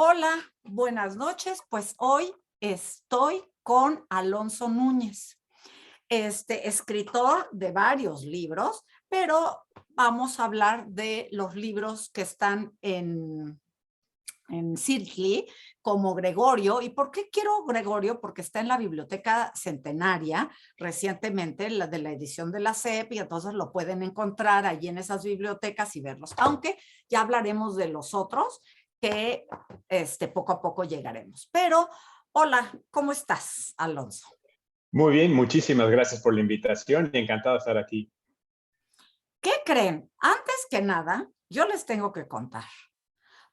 Hola, buenas noches. Pues hoy estoy con Alonso Núñez, escritor de varios libros, pero vamos a hablar de los libros que están en Sirtli, como Gregorio. ¿Y por qué quiero Gregorio? Porque está en la Biblioteca Centenaria recientemente, la de la edición de la SEP, y entonces lo pueden encontrar allí en esas bibliotecas y verlos. Aunque ya hablaremos de los otros que poco a poco llegaremos. Pero, hola, ¿cómo estás, Alonso? Muy bien, muchísimas gracias por la invitación y encantado de estar aquí. ¿Qué creen? Antes que nada, yo les tengo que contar,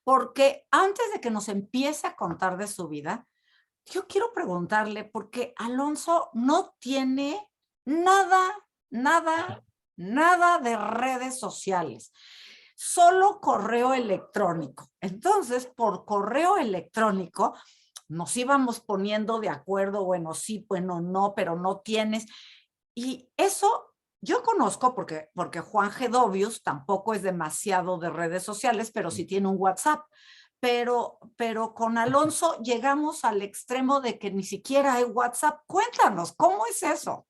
porque antes de que nos empiece a contar de su vida, yo quiero preguntarle, porque Alonso no tiene nada, nada, nada de redes sociales, solo correo electrónico. Entonces, por correo electrónico, nos íbamos poniendo de acuerdo, bueno, sí, bueno, no, pero no tienes. Y eso yo conozco porque Juan Gedovius tampoco es demasiado de redes sociales, pero sí tiene un WhatsApp. Pero con Alonso llegamos al extremo de que ni siquiera hay WhatsApp. Cuéntanos, ¿cómo es eso?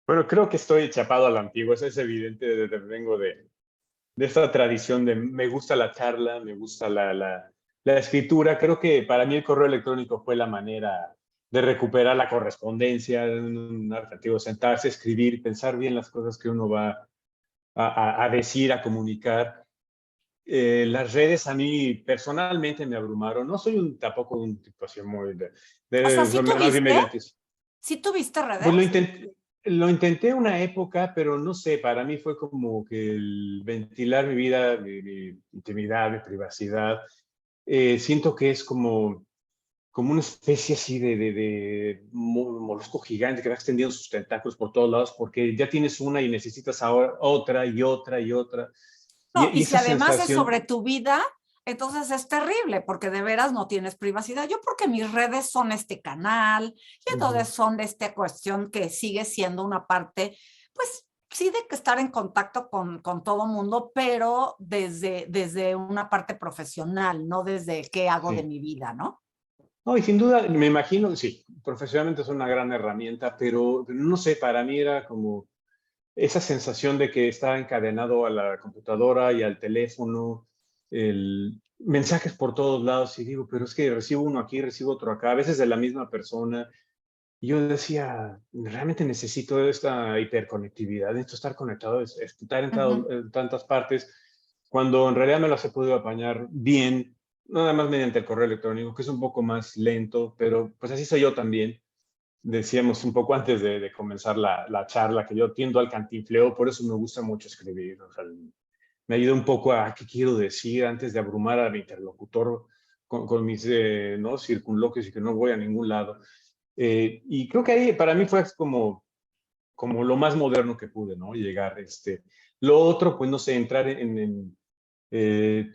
Bueno, creo que estoy chapado a la antigua, eso es evidente, vengo de esta tradición de me gusta la charla, me gusta la escritura. Creo que para mí el correo electrónico fue la manera de recuperar la correspondencia, un archivo, sentarse, escribir, pensar bien las cosas que uno va a decir, a comunicar. Las redes a mí personalmente me abrumaron. No soy tampoco un tipo así muy O sea, más bien mediante. sí tuviste Pues redes. lo intenté una época, pero no sé, para mí fue como que el ventilar mi vida, mi intimidad, mi privacidad, siento que es como una especie así de molusco gigante que va extendiendo sus tentáculos por todos lados, porque ya tienes una y necesitas ahora otra y otra y otra. No, y Y si esa además es sobre sensación. tu vida, entonces es terrible porque de veras no tienes privacidad. Yo porque mis redes son este canal y entonces Ujú. son de esta cuestión que sigue siendo una parte, pues sí, de que estar en contacto con todo mundo, pero desde una parte profesional, no desde qué hago de Sí. mi vida, ¿no? No, y sin duda, me imagino, sí, profesionalmente es una gran herramienta, pero no sé, para mí era como esa sensación de que estaba encadenado a la computadora y al teléfono, mensajes por todos lados, y digo, pero es que recibo uno aquí, recibo otro acá, a veces de la misma persona. Y yo decía, realmente necesito esta hiperconectividad, necesito estar conectado, estar Ujú. en tantas partes, cuando en realidad me las he podido apañar bien, nada más mediante el correo electrónico, que es un poco más lento, pero pues así soy yo también. Decíamos un poco antes de comenzar la charla que yo tiendo al cantinfleo, por eso me gusta mucho escribir. O sea, me ayuda un poco a qué quiero decir antes de abrumar al interlocutor con mis ¿no? circunloquios y que no voy a ningún lado. Y creo que ahí para mí fue como lo más moderno que pude, ¿no? Llegar. Lo otro, pues no sé, entrar eh,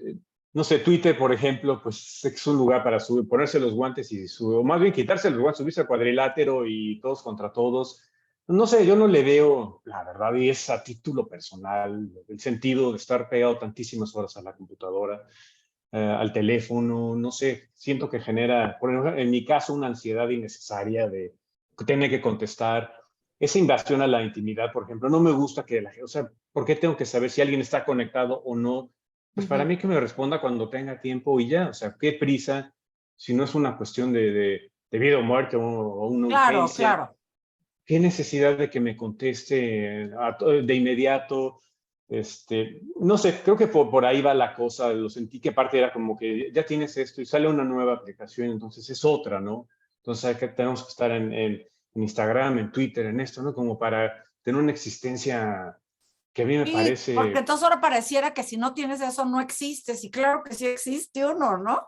no sé, Twitter, por ejemplo, pues es un lugar para subir, ponerse los guantes o más bien quitarse los guantes, subirse al cuadrilátero y todos contra todos. No sé, yo no le veo, la verdad, y es a título personal, el sentido de estar pegado tantísimas horas a la computadora, al teléfono, no sé, siento que genera, por ejemplo, en mi caso, una ansiedad innecesaria de tener que contestar. Esa invasión a la intimidad, por ejemplo, no me gusta que la gente, o sea, ¿por qué tengo que saber si alguien está conectado o no? Pues para Ujú. mí que me responda cuando tenga tiempo y ya, o sea, qué prisa, si no es una cuestión de vida o muerte o una Claro, urgencia, claro. qué necesidad de que me conteste de inmediato. No sé, creo que por ahí va la cosa, lo sentí que aparte era como que ya tienes esto y sale una nueva aplicación, entonces es otra, ¿no? Entonces tenemos que estar en Instagram, en Twitter, en esto, ¿no? Como para tener una existencia que a mí me Sí, porque parece. entonces ahora pareciera que si no tienes eso no existes, y claro que sí existe uno, ¿no?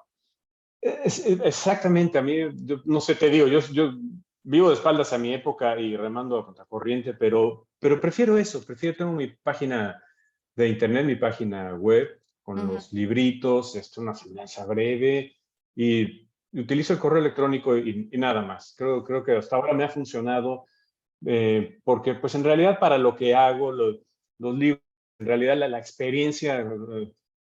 Exactamente, a mí, yo no sé, te digo, yo vivo de espaldas a mi época y remando a contracorriente, pero prefiero eso, tengo mi página de internet, mi página web, con Ujú. los libritos, una semblanza breve, y utilizo el correo electrónico y nada más. Creo que hasta ahora me ha funcionado, porque pues en realidad para lo que hago, los libros, en realidad la experiencia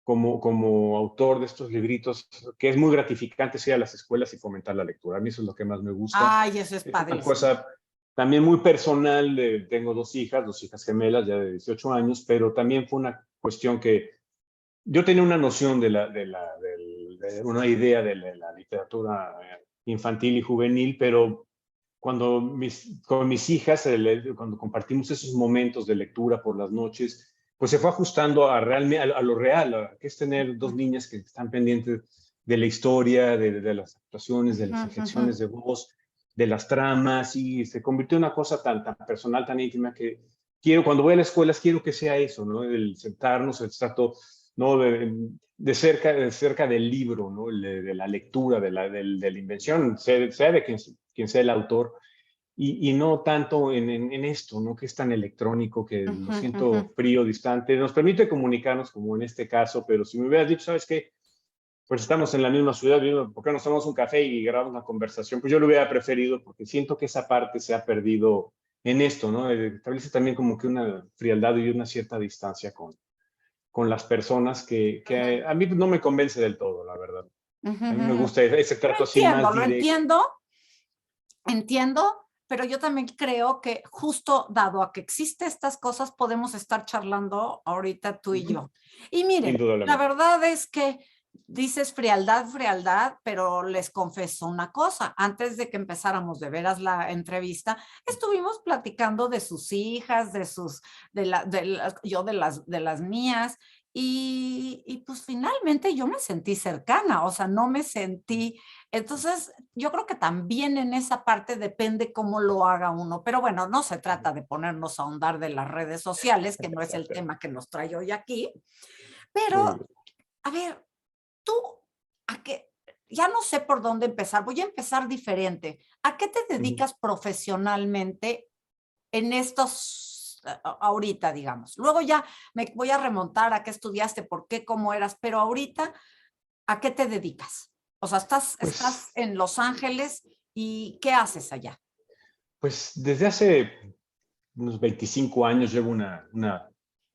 como autor de estos libritos, que es muy gratificante ir a las escuelas y fomentar la lectura. A mí eso es lo que más me gusta. Ay, eso es Es una padrísimo. cosa también muy personal. Tengo dos hijas gemelas ya de 18 años, pero también fue una cuestión que yo tenía una noción una idea de la literatura infantil y juvenil, pero con mis hijas, cuando compartimos esos momentos de lectura por las noches, pues se fue ajustando a lo real, que es tener dos niñas que están pendientes de la historia, de las actuaciones, de las Ujú, ujú. inflexiones de voz, de las tramas, y se convirtió en una cosa tan personal, tan íntima, que cuando voy a las escuelas, quiero que sea eso, ¿no? El sentarnos, el trato, ¿no? De cerca del libro, ¿no? De la lectura, de la invención, sea de quien sea el autor, y no tanto en esto, ¿no? Que es tan electrónico, que lo Ujú, ujú. siento frío, distante. Nos permite comunicarnos, como en este caso, pero si me hubieras dicho, ¿sabes qué? Pues estamos en la misma ciudad, ¿por qué no tomamos un café y grabamos una conversación? Pues yo lo hubiera preferido, porque siento que esa parte se ha perdido en esto, ¿no? Establece también como que una frialdad y una cierta distancia con las personas que a mí no me convence del todo, la verdad. Ujú, A mí me ujú. gusta ese Lo trato así entiendo, más lo directo. entiendo, pero yo también creo que justo dado a que existen estas cosas, podemos estar charlando ahorita tú y Ujú. yo. Y miren, la Indudablemente. verdad es que dices frialdad, frialdad, pero les confieso una cosa, antes de que empezáramos de veras la entrevista, estuvimos platicando de sus hijas, yo de las mías, pues finalmente yo me sentí cercana, o sea, no me sentí entonces, yo creo que también en esa parte depende cómo lo haga uno, pero bueno, no se trata de ponernos a ahondar de las redes sociales, que no es el tema que nos trae hoy aquí, Muy pero bien. a ver, tú, ¿a qué? Ya no sé por dónde empezar, voy a empezar diferente. ¿A qué te Ujú. dedicas profesionalmente en estos, ahorita, digamos? Luego ya me voy a remontar a qué estudiaste, por qué, cómo eras, pero ahorita, ¿a qué te dedicas? O sea, estás Pues, en Los Ángeles y ¿qué haces allá? pues desde hace unos 25 años llevo una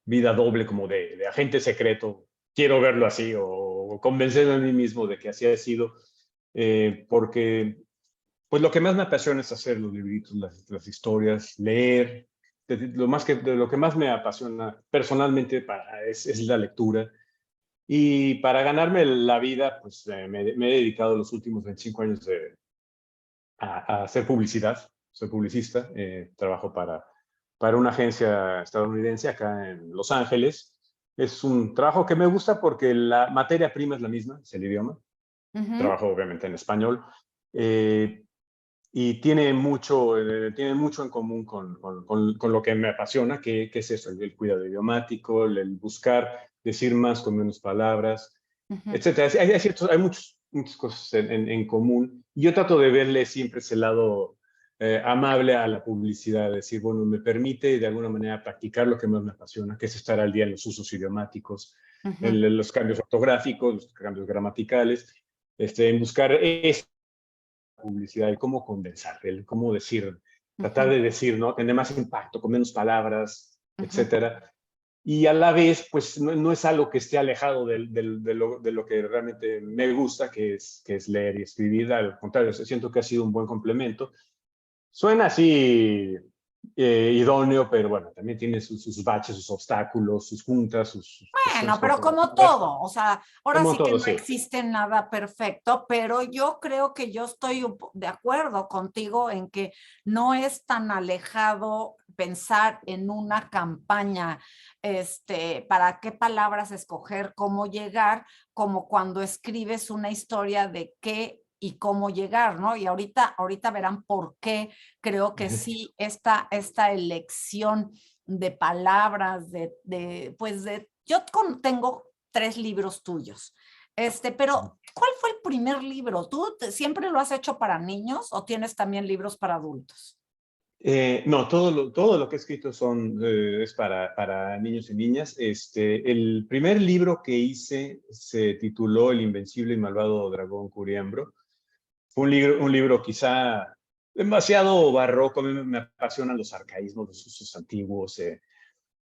vida doble como de agente secreto. Quiero verlo así o convencerme a mí mismo de que así ha sido, porque pues lo que más me apasiona es hacer los libritos, las historias, leer. De lo que más me apasiona personalmente es la lectura. Y para ganarme la vida, pues me he dedicado los últimos 25 años a hacer publicidad. Soy publicista, trabajo para una agencia estadounidense acá en Los Ángeles. Es un trabajo que me gusta porque la materia prima es la misma, es el idioma. Ujú, Trabajo obviamente en español. eh, y tiene mucho en común con lo que me apasiona, que es eso, el cuidado idiomático, el buscar decir más con menos palabras, ujú, etcétera. Hay muchas cosas en común. Y yo trato de verle siempre ese lado amable a la publicidad, decir, bueno, me permite de alguna manera practicar lo que más me apasiona, que es estar al día en los usos idiomáticos, ujú, en los cambios ortográficos, los cambios gramaticales, en buscar publicidad, el cómo condensar, el cómo decir, tratar ujú, de decir, ¿no? Tener más impacto, con menos palabras, ujú, etcétera. Y a la vez, pues no es algo que esté alejado de lo que realmente me gusta, que es leer y escribir. Al contrario, siento que ha sido un buen complemento. Suena así idóneo, pero bueno, también tiene sus baches, sus obstáculos, sus juntas, sus cuestiones Bueno, pero como corporativas, todo, o sea, ahora como sí que todo, no sí. existe nada perfecto, pero yo creo que yo estoy de acuerdo contigo en que no es tan alejado pensar en una campaña, para qué palabras escoger, cómo llegar, como cuando escribes una historia de qué y cómo llegar, ¿no? Y ahorita verán por qué creo que sí, esta elección de palabras, pues yo tengo 3 libros tuyos, pero ¿cuál fue el primer libro? ¿Tú siempre lo has hecho para niños o tienes también libros para adultos? No, todo lo que he escrito es para niños y niñas. El primer libro que hice se tituló El invencible y malvado dragón Curiambro. Fue un libro quizá demasiado barroco. A mí me apasionan los arcaísmos, los usos antiguos.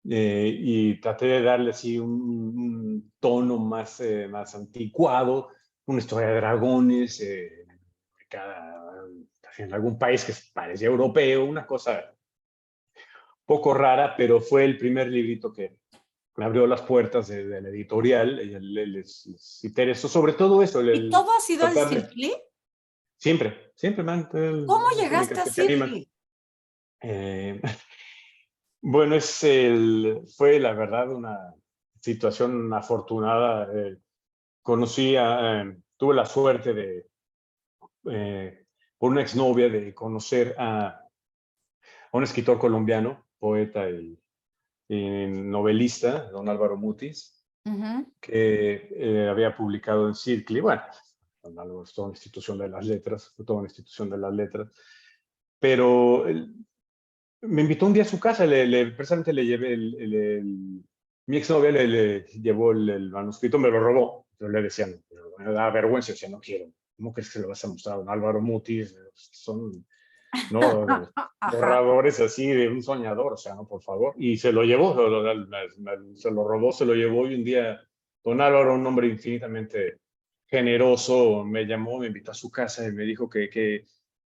y traté de darle así un tono más anticuado, una historia de dragones, en algún país que parecía europeo, una cosa poco rara, pero fue el primer librito que me abrió las puertas de la editorial, y les interesó sobre todo eso, ¿Y todo ha sido en tratar de, Circle? siempre, man, ¿Cómo las llegaste únicas a que se animan. Circle? Eh, bueno, fue la verdad una situación afortunada. Tuve la suerte por una exnovia, de conocer a un escritor colombiano, poeta y novelista, don Álvaro Mutis, Ujú. que había publicado en Circle. Bueno, es toda una institución de las letras, toda una institución de las letras, pero me invitó un día a su casa, precisamente le llevé mi exnovia le llevó el manuscrito, me lo robó. Yo le decía, no, me da vergüenza, decía, no quiero. ¿Cómo crees que lo vas a mostrar a don Álvaro Mutis? Son, no, Ajá. borradores así de un soñador, o sea, no, por favor. Y se lo llevó, se lo robó, se lo llevó, y un día don Álvaro, un hombre infinitamente generoso, me llamó, me invitó a su casa y me dijo que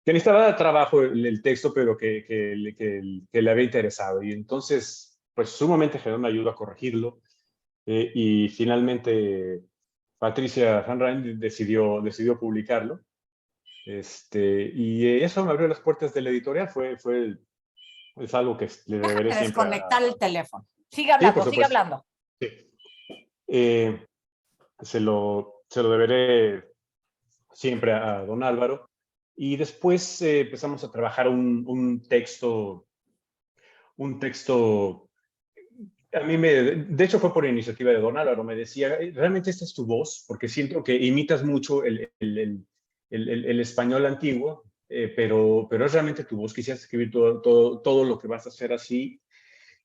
necesitaba trabajo el texto, pero que le había interesado. Y entonces, pues sumamente generoso, me ayudó a corregirlo. Y finalmente Patricia Hanrahan decidió publicarlo. Y eso me abrió las puertas de la editorial. Es algo que le deberé Déjame siempre desconectar el teléfono. Sí, por Sigue supuesto. hablando. Sí. Eh, se lo deberé siempre a don Álvaro. Y después empezamos a trabajar un texto. De hecho fue por iniciativa de don Álvaro, me decía, realmente esta es tu voz, porque siento que imitas mucho el español antiguo, pero es realmente tu voz, quisieras escribir todo lo que vas a hacer así.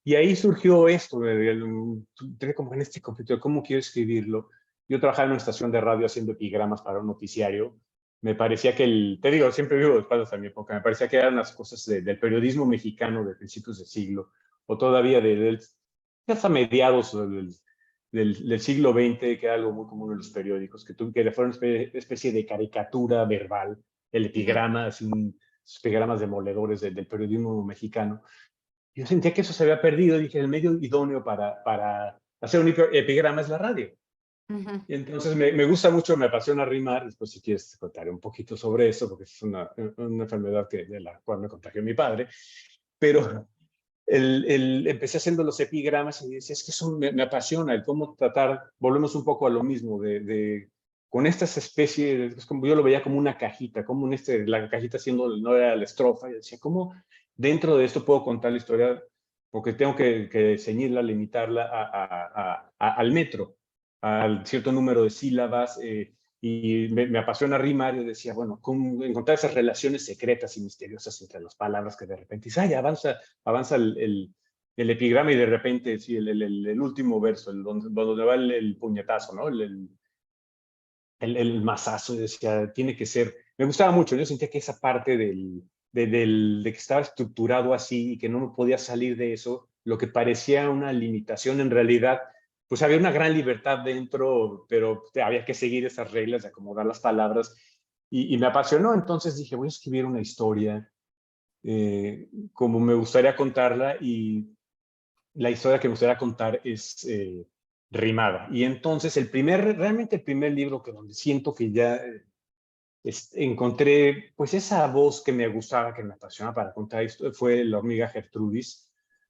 Y ahí surgió esto, entré como en este conflicto de cómo quiero escribirlo. Yo trabajaba en una estación de radio haciendo epigramas para un noticiario. Me parecía te digo, siempre vivo de espaldas a mi época, me parecía que eran las cosas del periodismo mexicano de principios de siglo, o todavía hasta mediados del siglo XX, que era algo muy común en los periódicos, que fuera una especie de caricatura verbal, el Ujú. epigrama, así epigramas demoledores del periodismo mexicano. Yo sentía que eso se había perdido, y dije, el medio idóneo para hacer un epigrama es la radio. Ujú. Y entonces me gusta mucho, me apasiona rimar. Después, si quieres, te contaré un poquito sobre eso, porque es una enfermedad de la cual me contagió mi padre. Pero empecé haciendo los epigramas y decía, es que eso me apasiona, el cómo tratar, volvemos un poco a lo mismo, con estas especies, es como, yo lo veía como una cajita, como la cajita no era la estrofa, y decía, ¿cómo dentro de esto puedo contar la historia? Porque tengo que ceñirla, limitarla al metro, al cierto número de sílabas. Y me apasiona rimar, y decía, bueno, cómo encontrar esas relaciones secretas y misteriosas entre las palabras, que de repente dice, ay, avanza el epigrama, y de repente, sí, el último verso, donde va el puñetazo, ¿no? El mazazo, y decía, tiene que ser. Me gustaba mucho, yo sentía que esa parte de que estaba estructurado así y que no me podía salir de eso, lo que parecía una limitación, en realidad, pues había una gran libertad dentro, pero había que seguir esas reglas de acomodar las palabras. Y me apasionó. Entonces dije, voy a escribir una historia como me gustaría contarla, y la historia que me gustaría contar es rimada. Y entonces realmente el primer libro donde siento que ya encontré pues esa voz que me gustaba, que me apasionaba para contar esto, fue La hormiga Gertrudis,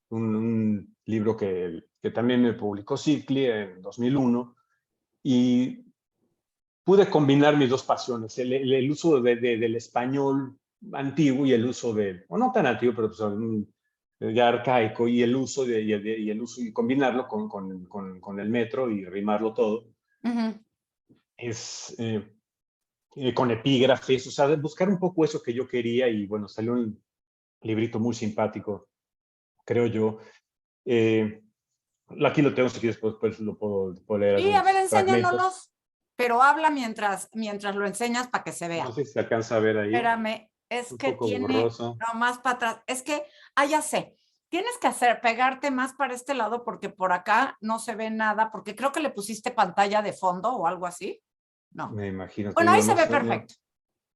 un libro que también me publicó Circle en 2001, y pude combinar mis dos pasiones, el uso del español antiguo, y el uso o no tan antiguo, pero pues, ya arcaico, y el uso y combinarlo con el metro y rimarlo todo. Ujú. Es con epígrafes, o sea, buscar un poco eso que yo quería. Y bueno, salió un librito muy simpático, creo yo. Eh, Aquí lo tengo, si quieres, pues lo puedo leer Sí, a ver, algunos fragmentos. enséñanos, pero habla mientras lo enseñas para que se No vea. sé si se alcanza a ver ahí, Espérame, es un que poco tiene borroso. nomás para atrás. Es que, ya sé, Tienes que pegarte más para este lado porque por acá no se ve nada, porque creo que le pusiste pantalla de fondo o algo así. No. Me imagino, te Bueno, ahí digo, se no ve sé, no. perfecto.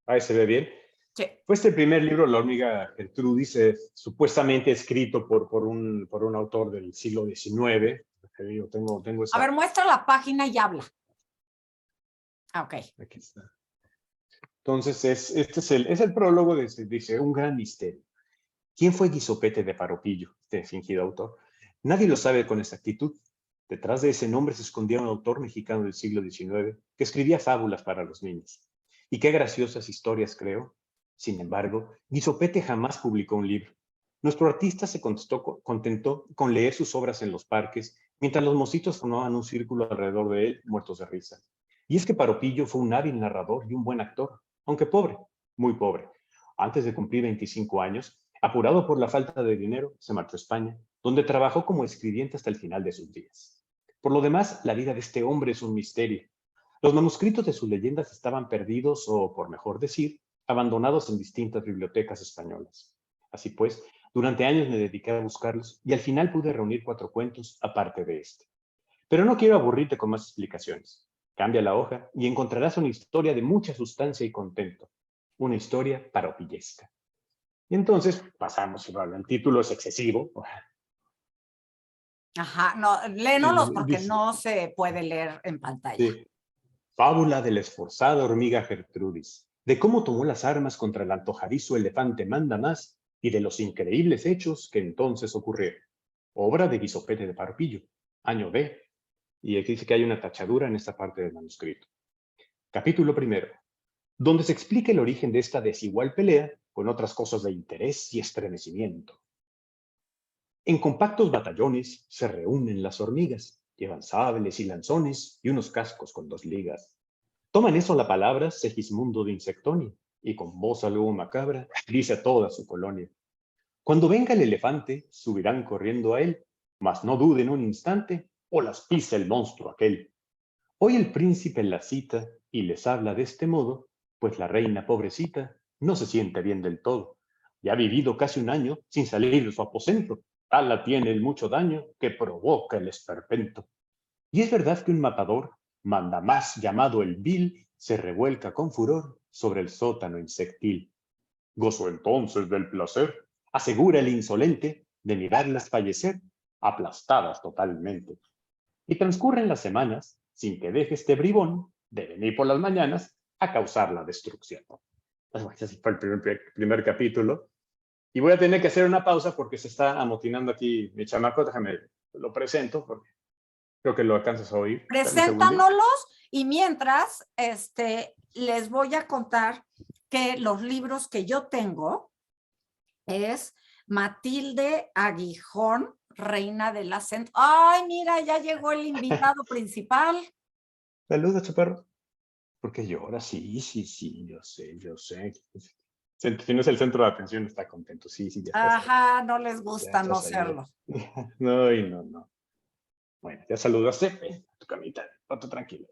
Ahí se ve bien. Sí. Fue este el primer libro, La hormiga Gertrudis, supuestamente escrito por un autor del siglo XIX. Yo tengo A ver, esa. muestra la página y habla. Ah, ok. Aquí está. Entonces, este es el prólogo, dice, un gran misterio. ¿Quién fue Guisopete de Paropillo, este fingido autor? Nadie lo sabe con exactitud. Detrás de ese nombre se escondía un autor mexicano del siglo XIX que escribía fábulas para los niños. Y qué graciosas historias creó. Sin embargo, Guisopete jamás publicó un libro. Nuestro artista se contentó con leer sus obras en los parques, mientras los mocitos formaban un círculo alrededor de él, muertos de risa. Y es que Paropillo fue un hábil narrador y un buen actor, aunque pobre, muy pobre. Antes de cumplir 25 años, apurado por la falta de dinero, se marchó a España, donde trabajó como escribiente hasta el final de sus días. Por lo demás, la vida de este hombre es un misterio. Los manuscritos de sus leyendas estaban perdidos o, por mejor decir, abandonados en distintas bibliotecas españolas. Así pues, durante años me dediqué a buscarlos y al final pude reunir 4 cuentos aparte de este. Pero no quiero aburrirte con más explicaciones. Cambia la hoja y encontrarás una historia de mucha sustancia y contento. Una historia paropillesca. Y entonces pasamos, bueno, el título es excesivo. Ajá, no, léenos porque Dice, no se puede leer en pantalla. sí, fábula de la esforzada hormiga Gertrudis, de cómo tomó las armas contra el antojadizo elefante Manda Más y de los increíbles hechos que entonces ocurrieron. Obra de Guisopete de Parpillo, año B. Y aquí dice que hay una tachadura en esta parte del manuscrito. Capítulo primero, donde se explica el origen de esta desigual pelea con otras cosas de interés y estremecimiento. En compactos batallones se reúnen las hormigas, llevan sables y lanzones y unos cascos con 2 ligas. Toman eso la palabra Segismundo de Insectonia y con voz algo macabra dice a toda su colonia. Cuando venga el elefante, subirán corriendo a él, mas no duden un instante o las pisa el monstruo aquel. Hoy el príncipe la cita y les habla de este modo, pues la reina pobrecita no se siente bien del todo. Y ha vivido casi un año sin salir de su aposento. Tal la tiene el mucho daño que provoca el esperpento. Y es verdad que un matador, manda más llamado el vil, se revuelca con furor sobre el sótano insectil. Gozo entonces del placer, asegura el insolente, de mirarlas fallecer, aplastadas totalmente. Y transcurren las semanas sin que deje este bribón de venir por las mañanas a causar la destrucción. Ese fue el primer capítulo. Y voy a tener que hacer una pausa porque se está amotinando aquí mi chamaco. Déjame, lo presento porque creo que lo alcanzas a oír. Espera un segundo. Preséntanoslos y mientras, les voy a contar que los libros que yo tengo es Matilde Aguijón, Reina del Acento. Ay, mira, ya llegó el invitado principal. Saludos, chaparro. ¿Por qué llora? Sí, sí, sí, yo sé, yo sé. Si no es el centro de atención, está contento. Sí, sí, ya estás ahí. Ajá, no les Ya gusta no estás ahí. serlo. No, y no, no. Bueno, ya saludaste. Ven a tu camita, tú tranquilo.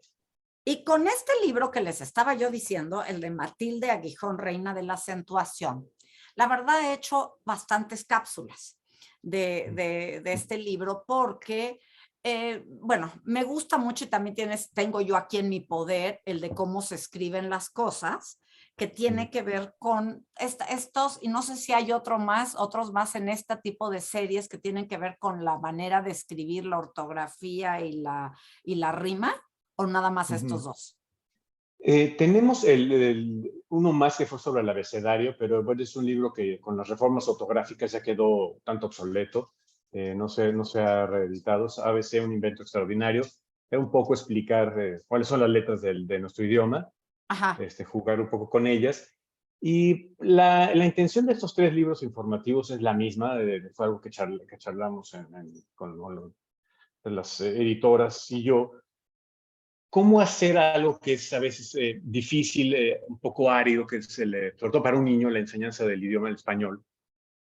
Y con este libro que les estaba yo diciendo, el de Matilde Aguijón, Reina de la Acentuación, la verdad he hecho bastantes cápsulas de este libro porque, bueno, me gusta mucho y también tengo yo aquí en mi poder el de cómo se escriben las cosas, que tiene que ver con estos, y no sé si hay otros más en este tipo de series que tienen que ver con la manera de escribir, la ortografía y la rima. ¿O nada más estos dos? Tenemos uno más que fue sobre el abecedario, pero bueno, es un libro que con las reformas ortográficas ya quedó tanto obsoleto, no se ha reeditado. Es ABC, un invento extraordinario. Es un poco explicar cuáles son las letras de nuestro idioma, Ajá. jugar un poco con ellas. Y la intención de estos 3 libros informativos es la misma, fue algo que charlamos con las editoras y yo. ¿Cómo hacer algo que es a veces difícil, un poco árido, que sobre todo para un niño, la enseñanza del idioma del español,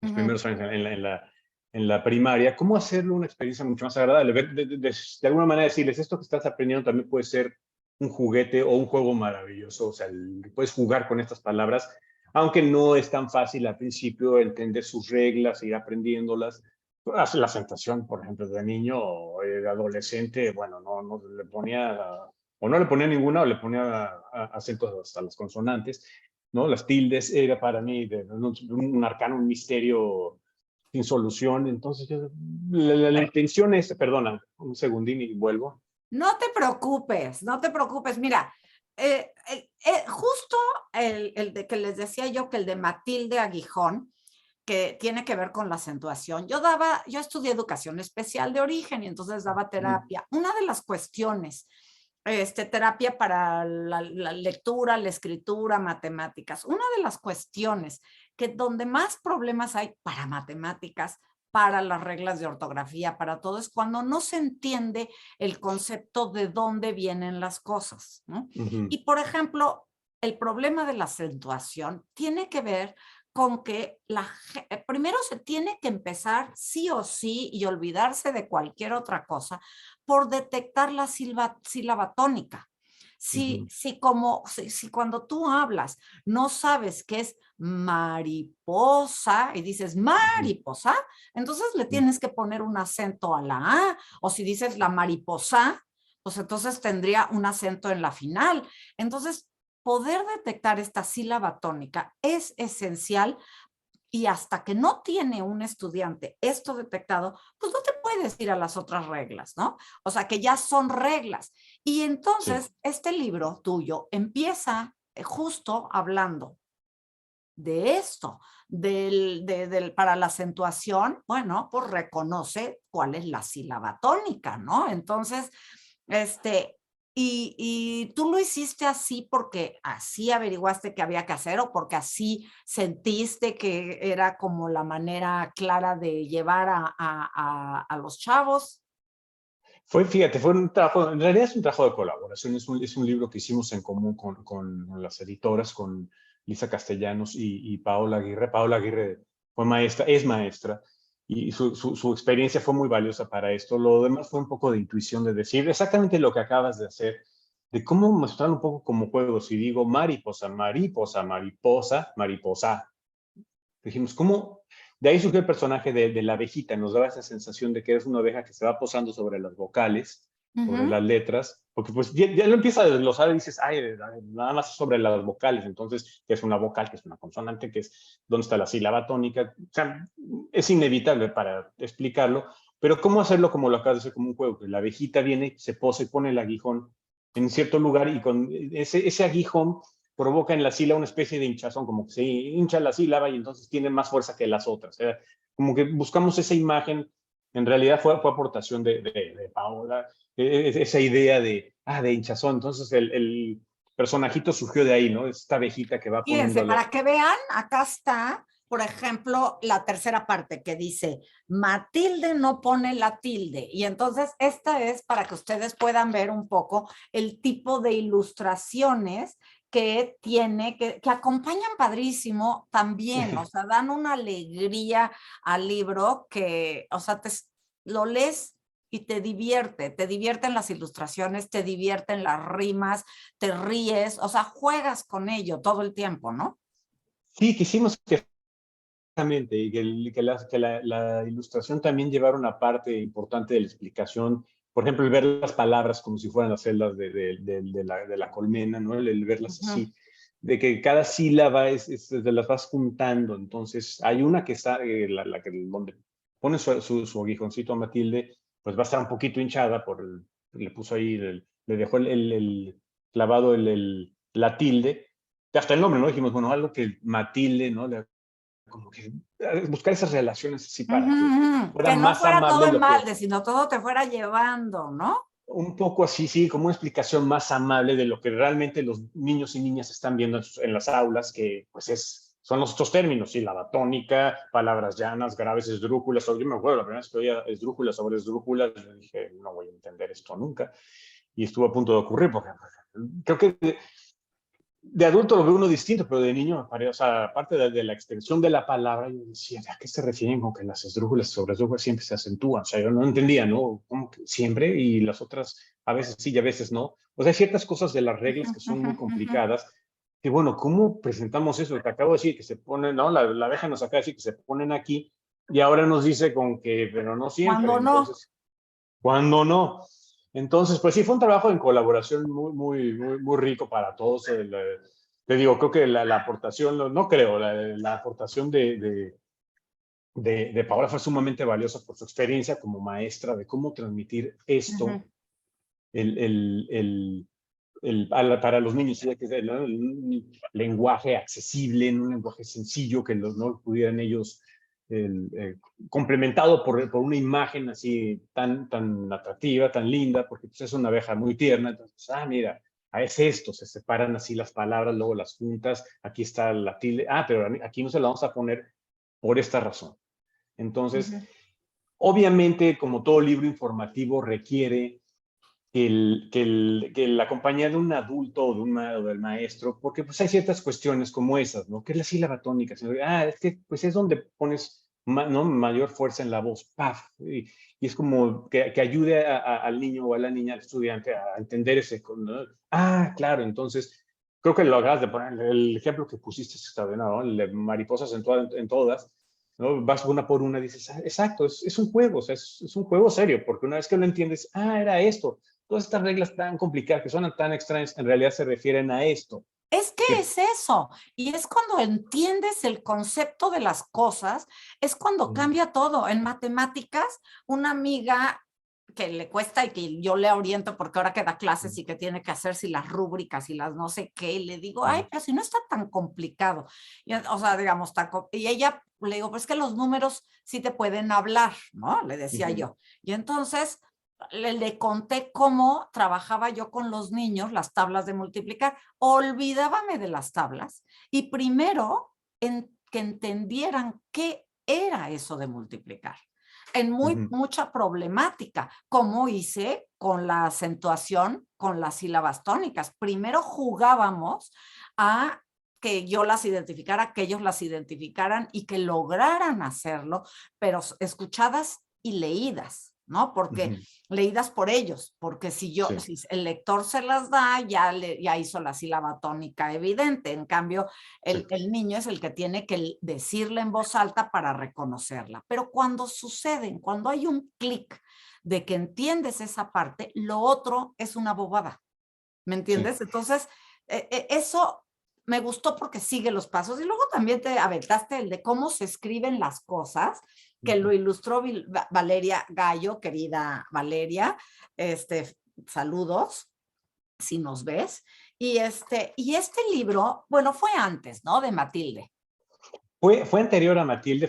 los primeros años en la primaria? ¿Cómo hacerlo una experiencia mucho más agradable? De alguna manera decirles, esto que estás aprendiendo también puede ser un juguete o un juego maravilloso. O sea, puedes jugar con estas palabras, aunque no es tan fácil al principio entender sus reglas, ir aprendiéndolas. La acentuación, por ejemplo, de niño o de adolescente, bueno, no le ponía, o no le ponía ninguna, o le ponía acentos hasta las consonantes, ¿no? Las tildes era para mí un arcano, un misterio sin solución. Entonces, la intención es, perdona, un segundín y vuelvo. No te preocupes, no te preocupes. Mira, justo el de que les decía yo que el de Matilde Aguijón, que tiene que ver con la acentuación. Yo estudié educación especial de origen y entonces daba terapia. Una de las cuestiones, terapia para la lectura, la escritura, matemáticas. Una de las cuestiones que donde más problemas hay para matemáticas, para las reglas de ortografía, para todo, es cuando no se entiende el concepto de dónde vienen las cosas, ¿no? Y, por ejemplo, el problema de la acentuación tiene que ver con que primero se tiene que empezar sí o sí y olvidarse de cualquier otra cosa por detectar la sílaba tónica. Si cuando tú hablas no sabes qué es mariposa y dices mariposa, entonces le tienes que poner un acento a la A, o si dices la mariposa, pues entonces tendría un acento en la final. Entonces, poder detectar esta sílaba tónica es esencial y hasta que no tiene un estudiante esto detectado, pues no te puedes ir a las otras reglas, ¿no? O sea, que ya son reglas. Y entonces, Sí. este libro tuyo empieza justo hablando de esto, para la acentuación, bueno, pues reconoce cuál es la sílaba tónica, ¿no? Entonces, este, y tú lo hiciste así porque así averiguaste que había que hacer o porque así sentiste que era como la manera clara de llevar a los chavos. Fíjate, fue un trabajo, en realidad es un trabajo de colaboración, es un libro que hicimos en común con las editoras, con Lisa Castellanos y Paola Aguirre. Paola Aguirre fue maestra, es maestra, y su experiencia fue muy valiosa para esto. Lo demás fue un poco de intuición, de decir exactamente lo que acabas de hacer, de cómo mostrar un poco como juego. Si digo mariposa, mariposa, mariposa, mariposa, dijimos, ¿cómo? De ahí surgió el personaje de la abejita, nos daba esa sensación de que es una abeja que se va posando sobre las vocales, sobre las letras, porque pues ya lo empieza a desglosar y dices, ay, nada más sobre las vocales, entonces, ¿qué es una vocal, qué es una consonante, qué es, dónde está la sílaba tónica? O sea, es inevitable para explicarlo, pero ¿cómo hacerlo como lo acabas de hacer como un juego? Que la abejita viene, se posa y pone el aguijón en cierto lugar y con ese aguijón provoca en la sílaba una especie de hinchazón, como que se hincha la sílaba y entonces tiene más fuerza que las otras. Como que buscamos esa imagen, en realidad fue aportación de Paola, esa idea de hinchazón. Entonces el personajito surgió de ahí, ¿no? Esta abejita que va Fíjense, poniéndole. para que vean, acá está, por ejemplo, la tercera parte que dice, Matilde no pone la tilde. Y entonces esta es para que ustedes puedan ver un poco el tipo de ilustraciones que tiene, que acompañan padrísimo también, o sea, dan una alegría al libro que, o sea, lo lees y te divierten las ilustraciones, te divierten las rimas, te ríes, o sea, juegas con ello todo el tiempo, ¿no? Sí, quisimos que y la ilustración también llevara una parte importante de la explicación. Por ejemplo, el ver las palabras como si fueran las celdas de la colmena, ¿no? El verlas así, de que cada sílaba de las vas juntando. Entonces, hay una que está, donde pone su aguijoncito a Matilde, pues va a estar un poquito hinchada, le puso ahí, le dejó el clavado la tilde, hasta el nombre, ¿no? Dijimos, bueno, algo que Matilde, ¿no? Como que buscar esas relaciones así para que fuera Que no más fuera todo amable en lo que, balde, sino todo te fuera llevando, ¿no? un poco así, sí, como una explicación más amable de lo que realmente los niños y niñas están viendo en las aulas, que pues son los otros términos, sí, la tónica, palabras llanas, graves, esdrújulas. Yo me acuerdo la primera vez que oía esdrújulas sobre esdrújulas, yo dije, no voy a entender esto nunca, y estuvo a punto de ocurrir, porque creo que de adulto lo ve uno distinto, pero de niño, o sea, aparte de la extensión de la palabra, yo decía, ¿a qué se refieren con que las esdrújulas sobre esdrújulas siempre se acentúan? O sea, yo no entendía, ¿no? ¿Cómo que siempre? Y las otras, a veces sí y a veces no. O sea, hay ciertas cosas de las reglas que son muy complicadas, que bueno, ¿cómo presentamos eso? Te acabo de decir que se ponen, ¿no? La abeja nos acaba de decir que se ponen aquí, y ahora nos dice con que, pero no siempre, Cuando no. entonces, ¿cuándo no? Entonces, pues sí, fue un trabajo en colaboración muy rico para todos. Te digo, creo que la aportación, no creo, la aportación de Paola fue sumamente valiosa por su experiencia como maestra de cómo transmitir Ujú. esto el, el, el, para los niños, que es un lenguaje accesible, en un lenguaje sencillo, que no lo pudieran ellos, complementado por una imagen así tan atractiva, tan linda, porque pues, es una abeja muy tierna. Entonces, mira, es esto, se separan así las palabras, luego las juntas, aquí está la tilde, pero aquí no se la vamos a poner por esta razón. Entonces, Ujú. obviamente, como todo libro informativo, requiere que la compañía de un adulto o, o del maestro, porque pues hay ciertas cuestiones como esas, ¿no? ¿Qué es la sílaba tónica? Es que pues es donde pones ¿no? mayor fuerza en la voz, ¡paf! Y es como que ayude al niño o a la niña, al estudiante, a entender ese, ¿no? Claro, entonces, creo que lo acabas de poner, el ejemplo que pusiste es extraordinario, ¿no? El de mariposas en todas, ¿no? Vas una por una y dices, exacto, es un juego, o sea, es un juego serio, porque una vez que lo entiendes, era esto. Todas estas reglas tan complicadas, que suenan tan extrañas, en realidad se refieren a esto. Es que Que, es eso, y es cuando entiendes el concepto de las cosas, es cuando cambia todo. En matemáticas, una amiga que le cuesta y que yo le oriento porque ahora que da clases y que tiene que hacer si las rúbricas y las no sé qué, y le digo, ay, pero si no está tan complicado. Y, o sea, digamos, y ella le digo, pues que los números sí te pueden hablar, ¿no? Le decía yo. Y entonces le conté cómo trabajaba yo con los niños las tablas de multiplicar. Olvidábame de las tablas y primero que entendieran qué era eso de multiplicar. En mucha problemática, como hice con la acentuación, con las sílabas tónicas. Primero jugábamos a que yo las identificara, que ellos las identificaran y que lograran hacerlo, pero escuchadas y leídas, ¿no? Porque leídas por ellos, porque si sí, si el lector se las da, ya hizo la sílaba tónica evidente. En cambio, sí. el niño es el que tiene que decirla en voz alta para reconocerla. Pero cuando suceden, cuando hay un clic de que entiendes esa parte, lo otro es una bobada. ¿Me Sí. entiendes? Entonces, eso me gustó porque sigue los pasos. Y luego también te aventaste el de cómo se escriben las cosas, que lo ilustró Valeria Gallo, querida Valeria. Saludos, si nos ves. Y este libro, bueno, fue antes, ¿no? De Matilde. Fue anterior a Matilde,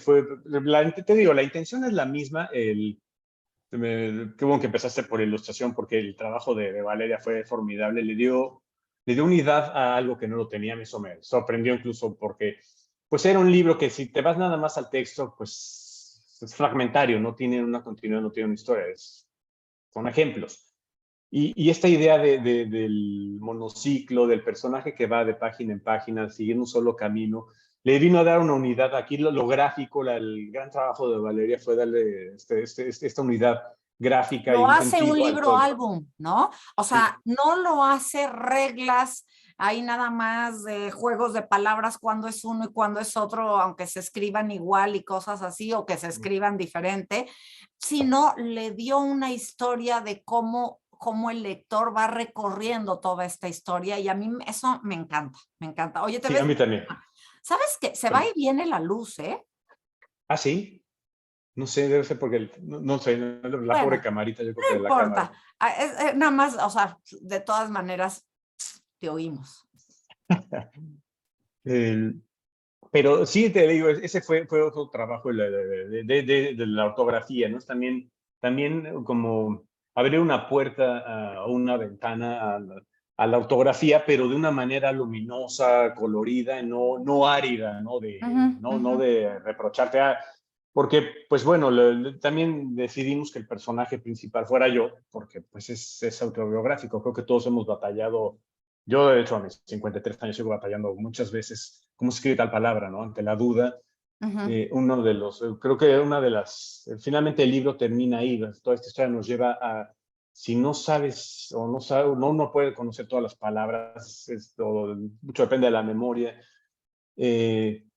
te digo, la intención es la misma. Qué bueno que empezaste por ilustración, porque el trabajo de Valeria fue formidable. Le dio unidad a algo que no lo tenía. Eso me sorprendió incluso porque pues era un libro que si te vas nada más al texto, pues es fragmentario, no tiene una continuidad, no tiene una historia, son ejemplos. Y esta idea del monociclo, del personaje que va de página en página, siguiendo un solo camino, le vino a dar una unidad. Aquí lo gráfico, el gran trabajo de Valeria fue darle esta unidad gráfica y Lo un hace un sentido al libro todo. álbum, ¿no? O Sí, sea, no lo hace reglas, hay nada más de juegos de palabras cuando es uno y cuando es otro, aunque se escriban igual y cosas así, o que se escriban diferente, sino le dio una historia de cómo el lector va recorriendo toda esta historia y a mí eso me encanta, me encanta. Oye, te sí, a ves, mí también. ¿sabes qué? Se va y viene la luz, ¿eh? Sí, no sé, debe ser porque, no sé, la pobre Bueno, camarita, yo creo que no de la cámara. importa. Nada más, o sea, de todas maneras, te oímos. El, Pero sí, te digo, ese fue otro trabajo de la ortografía, ¿no? También como abrir una puerta o una ventana a la ortografía, pero de una manera luminosa, colorida, no árida, ¿no? Ujú, No ujú. de reprocharte. Porque, pues bueno, también decidimos que el personaje principal fuera yo, porque pues es autobiográfico. Creo que todos hemos batallado. Yo, de hecho, a mis 53 años sigo batallando muchas veces cómo se escribe tal palabra, ¿no? Ante la duda. Ujú. Creo que finalmente el libro termina ahí. Toda esta historia nos lleva si no sabes o no sabe, no puede conocer todas las palabras, mucho depende de la memoria.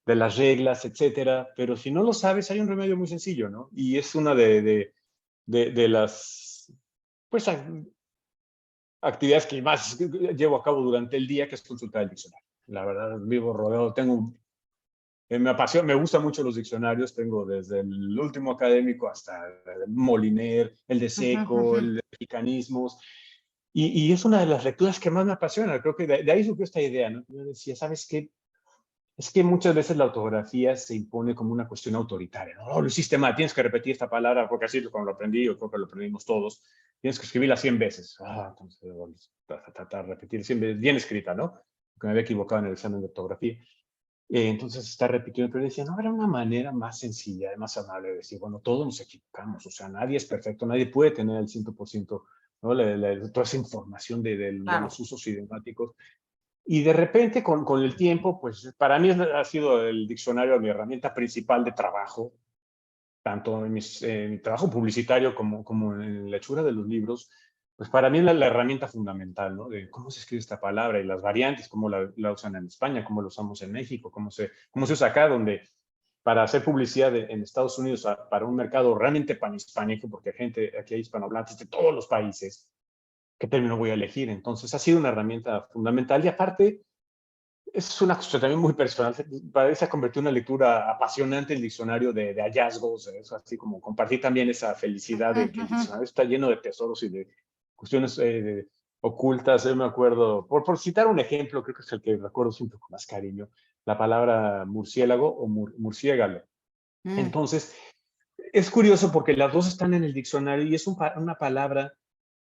de las reglas, etcétera, pero si no lo sabes, hay un remedio muy sencillo, ¿no? Y es una de las, pues, actividades que más llevo a cabo durante el día, que es consultar el diccionario. La verdad, vivo rodeado, me apasiona, me gustan mucho los diccionarios, tengo desde el último académico hasta el Moliner, el de Ujú, ujú. Seco, el de mexicanismos, y es una de las lecturas que más me apasiona. Creo que de ahí surgió esta idea, ¿no? Yo decía, ¿sabes qué? Es que muchas veces la ortografía se impone como una cuestión autoritaria, ¿no? Oh, lo hiciste mal, tienes que repetir esta palabra, porque así es como lo aprendí, yo creo que lo aprendimos todos. Tienes que escribirla 100 veces. Entonces, repetir 100 veces, bien escrita, ¿no? Porque me había equivocado en el examen de ortografía. Entonces está repitiendo, pero decía, no, habrá una manera más sencilla, más amable de decir, bueno, todos nos equivocamos, o sea, nadie es perfecto, nadie puede tener el 100%, ¿no? Toda esa información de los Claro. usos idiomáticos. Y de repente, con el tiempo, pues para mí ha sido el diccionario mi herramienta principal de trabajo, tanto en mi trabajo publicitario como en la hechura de los libros. Pues para mí es la herramienta fundamental, ¿no? De cómo se escribe esta palabra y las variantes, cómo la usan en España, cómo lo usamos en México, cómo se usa acá, donde para hacer publicidad en Estados Unidos para un mercado realmente panhispánico, porque aquí hay hispanohablantes de todos los países, ¿qué término voy a elegir? Entonces ha sido una herramienta fundamental y aparte es una cuestión también muy personal. Para mí se ha convertido en una lectura apasionante el diccionario de hallazgos, eso así como compartir también esa felicidad Ujú, de que el ujú. diccionario está lleno de tesoros y de cuestiones ocultas. Yo me acuerdo, por citar un ejemplo, creo que es el que recuerdo siempre con más cariño, la palabra murciélago o murciégalo. Mm. Entonces, es curioso porque las dos están en el diccionario y es una palabra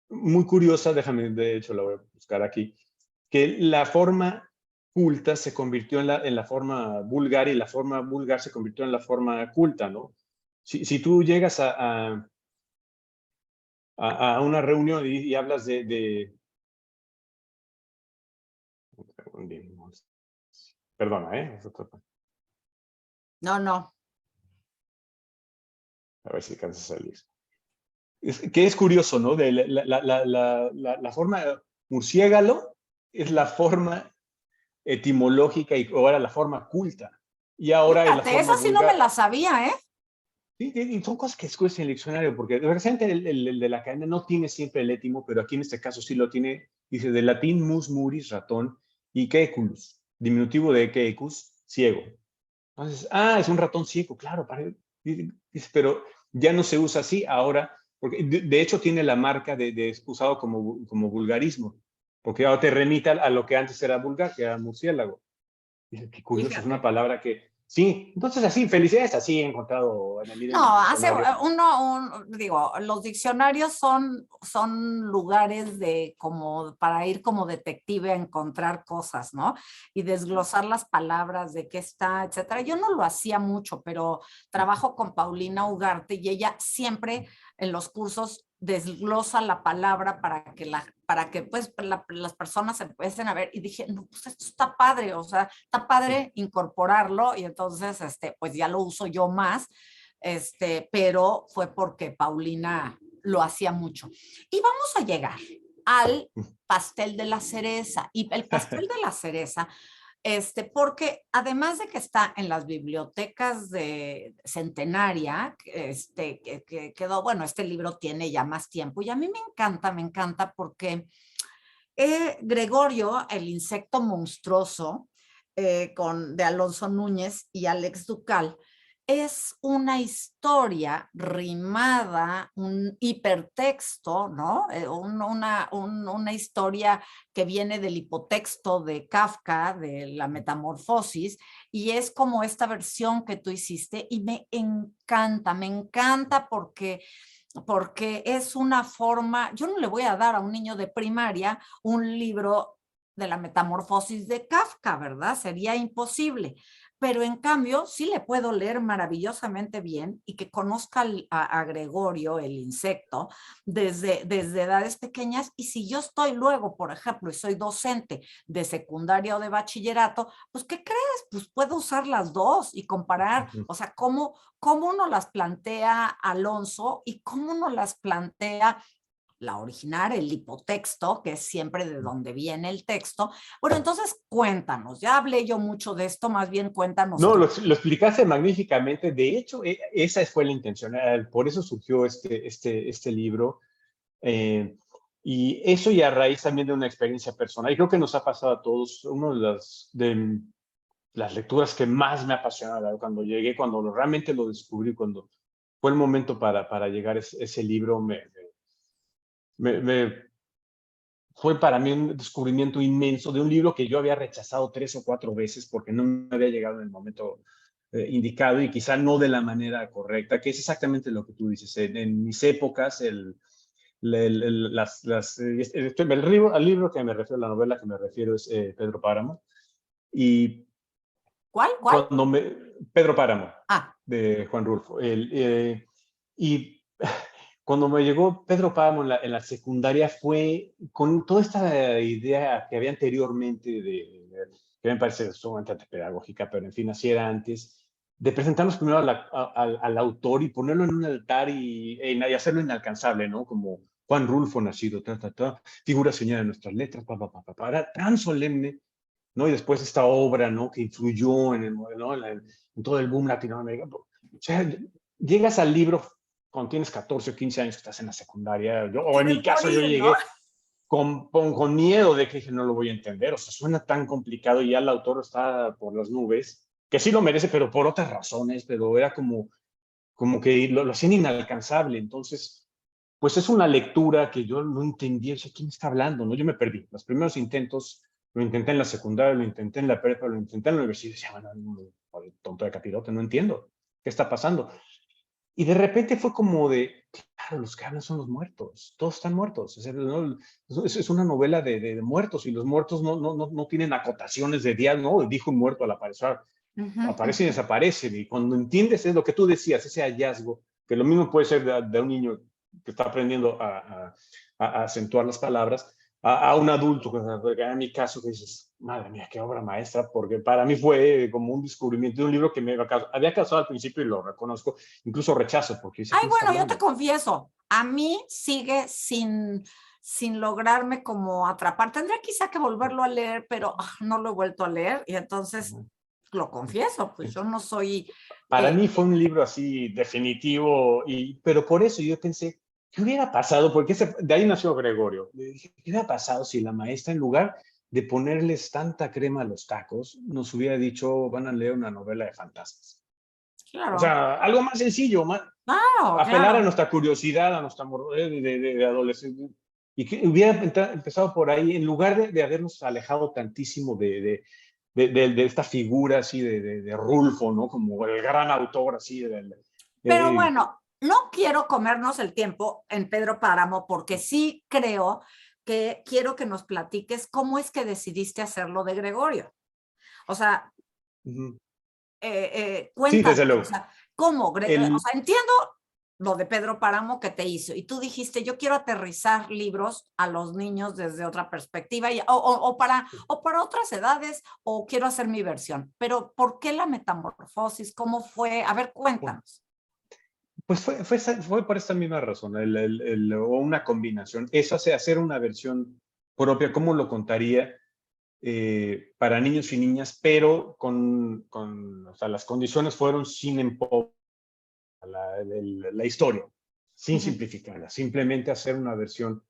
muy curiosa, déjame, de hecho la voy a buscar aquí, que la forma culta se convirtió en la forma vulgar y la forma vulgar se convirtió en la forma culta, ¿no? Si tú llegas a una reunión y hablas perdona, ¿eh? No, no. A ver si alcanzas a salir. Que es curioso, ¿no? De la forma murciégalo es la forma etimológica y ahora la forma culta. Y ahora es la Fíjate, forma esa sí no me vulgar. la sabía, ¿eh? Sí, y son cosas que descubres en el diccionario, porque desgraciadamente el de la cadena no tiene siempre el étimo, pero aquí en este caso sí lo tiene. Dice del latín mus, muris, ratón, y queculus, diminutivo de quecus, ciego. Entonces, es un ratón ciego, claro. Dice, pero ya no se usa así ahora, porque de hecho tiene la marca de usado como vulgarismo, porque ahora te remita a lo que antes era vulgar, que era murciélago. Dice, qué curioso, es una Fíjate. palabra que, sí, entonces así, felicidades, así he encontrado en en el No, hace diccionario. digo, los diccionarios son lugares de como para ir como detective a encontrar cosas, ¿no? Y desglosar las palabras de qué está, etcétera. Yo no lo hacía mucho, pero trabajo con Paulina Ugarte y ella siempre en los cursos desglosa la palabra para que pues las personas empiecen a ver y dije, no, pues esto está padre, o sea, está padre incorporarlo y entonces, pues ya lo uso yo más, pero fue porque Paulina lo hacía mucho. Y vamos a llegar al pastel de la cereza. Y el pastel de la cereza, porque además de que está en las bibliotecas de Centenaria, que quedó, bueno, este libro tiene ya más tiempo y a mí me encanta porque Gregorio, el insecto monstruoso, de Alonso Núñez y Alex Ducal, es una historia rimada, un hipertexto, ¿no? Una historia que viene del hipotexto de Kafka, de la Metamorfosis, y es como esta versión que tú hiciste y me encanta porque es una forma, yo no le voy a dar a un niño de primaria un libro de la Metamorfosis de Kafka, ¿verdad? Sería imposible. Pero en cambio, sí le puedo leer maravillosamente bien y que conozca a Gregorio, el insecto, desde edades pequeñas. Y si yo estoy luego, por ejemplo, y soy docente de secundaria o de bachillerato, pues, ¿qué crees? Pues puedo usar las dos y comparar, o sea, cómo nos las plantea Alonso y cómo nos las plantea la original, el hipotexto, que es siempre de donde viene el texto. Bueno, entonces cuéntanos, ya hablé yo mucho de esto, más bien cuéntanos No, el... lo explicaste magníficamente. De hecho, esa fue la intención. Por eso surgió este libro. Eh, y eso y a raíz también de una experiencia personal. Y creo que nos ha pasado a todos. Una de las lecturas que más me apasionaron cuando llegué, cuando realmente lo descubrí, cuando fue el momento para llegar a ese libro, me fue para mí un descubrimiento inmenso de un libro que yo había rechazado 3 o 4 veces porque no me había llegado en el momento indicado y quizá no de la manera correcta, que es exactamente lo que tú dices. En mis épocas, al libro que me refiero, la novela que me refiero es Pedro Páramo. Y ¿Cuál? ¿Cuál? Pedro Páramo, Ah, de Juan Rulfo. Y cuando me llegó Pedro Páramo en la secundaria fue con toda esta idea que había anteriormente, que me parece sumamente antipedagógica, pero en fin, así era antes, de presentarnos primero al autor y ponerlo en un altar y hacerlo inalcanzable, ¿no? Como Juan Rulfo nacido, figura señora de nuestras letras, era tan solemne, ¿no? Y después esta obra, ¿no? Que influyó ¿no? en todo el boom latinoamericano. O sea, llegas al libro cuando tienes 14 o 15 años que estás en la secundaria, o en quieres mi caso yo morir, ¿no? llegué con miedo de que dije, no lo voy a entender, o sea, suena tan complicado y ya el autor está por las nubes, que sí lo merece, pero por otras razones, pero era como que lo hacían inalcanzable. Entonces, pues es una lectura que yo no entendía, o sea, ¿quién está hablando? ¿No? Yo me perdí. Los primeros intentos, lo intenté en la secundaria, lo intenté en la prepa, lo intenté en la universidad, y decía, bueno, tonto de capirote, no entiendo qué está pasando. Y de repente fue como de, claro, los que hablan son los muertos, todos están muertos. ¿No? Es una novela de muertos y los muertos no tienen acotaciones de días, ¿no? Dijo un muerto al aparecer, aparecen y desaparecen. Y cuando entiendes es lo que tú decías, ese hallazgo, que lo mismo puede ser de un niño que está aprendiendo a acentuar las palabras, a un adulto, que en mi caso, que dices, madre mía, qué obra maestra, porque para mí fue como un descubrimiento de un libro que me había causado al principio y lo reconozco, incluso rechazo, porque dice, Ay, ¿quién está bueno, yo te hablando? confieso, a mí sigue sin lograrme como atrapar. Tendría quizá que volverlo a leer, pero no lo he vuelto a leer y entonces lo confieso, pues yo no soy... Para mí fue un libro así definitivo, pero por eso yo pensé, ¿qué hubiera pasado? Porque de ahí nació Gregorio. Le dije, ¿qué hubiera pasado si la maestra, en lugar de ponerles tanta crema a los tacos, nos hubiera dicho, van a leer una novela de fantasmas? O Claro, sea, algo más sencillo, claro, apelar a claro. nuestra curiosidad, a nuestra de adolescente. Y que hubiera empezado por ahí, en lugar de habernos alejado tantísimo de esta figura así de Rulfo, ¿no? Como el gran autor así. Pero Eh, bueno, no quiero comernos el tiempo en Pedro Páramo porque sí creo que quiero que nos platiques cómo es que decidiste hacerlo de Gregorio. O sea, sí, cuéntanos, desde o luego. sea, ¿cómo? O El, sea, entiendo lo de Pedro Páramo que te hizo y tú dijiste, yo quiero aterrizar libros a los niños desde otra perspectiva o para otras edades o quiero hacer mi versión. Pero ¿por qué la metamorfosis? ¿Cómo fue? A ver, cuéntanos. pues fue por esta misma razón, o una combinación. Eso hace hacer una versión propia, ¿cómo lo contaría? Para niños y niñas, pero o sea, las condiciones fueron sin empobrecer la historia, sin Uh -huh. simplificarla, simplemente hacer una versión,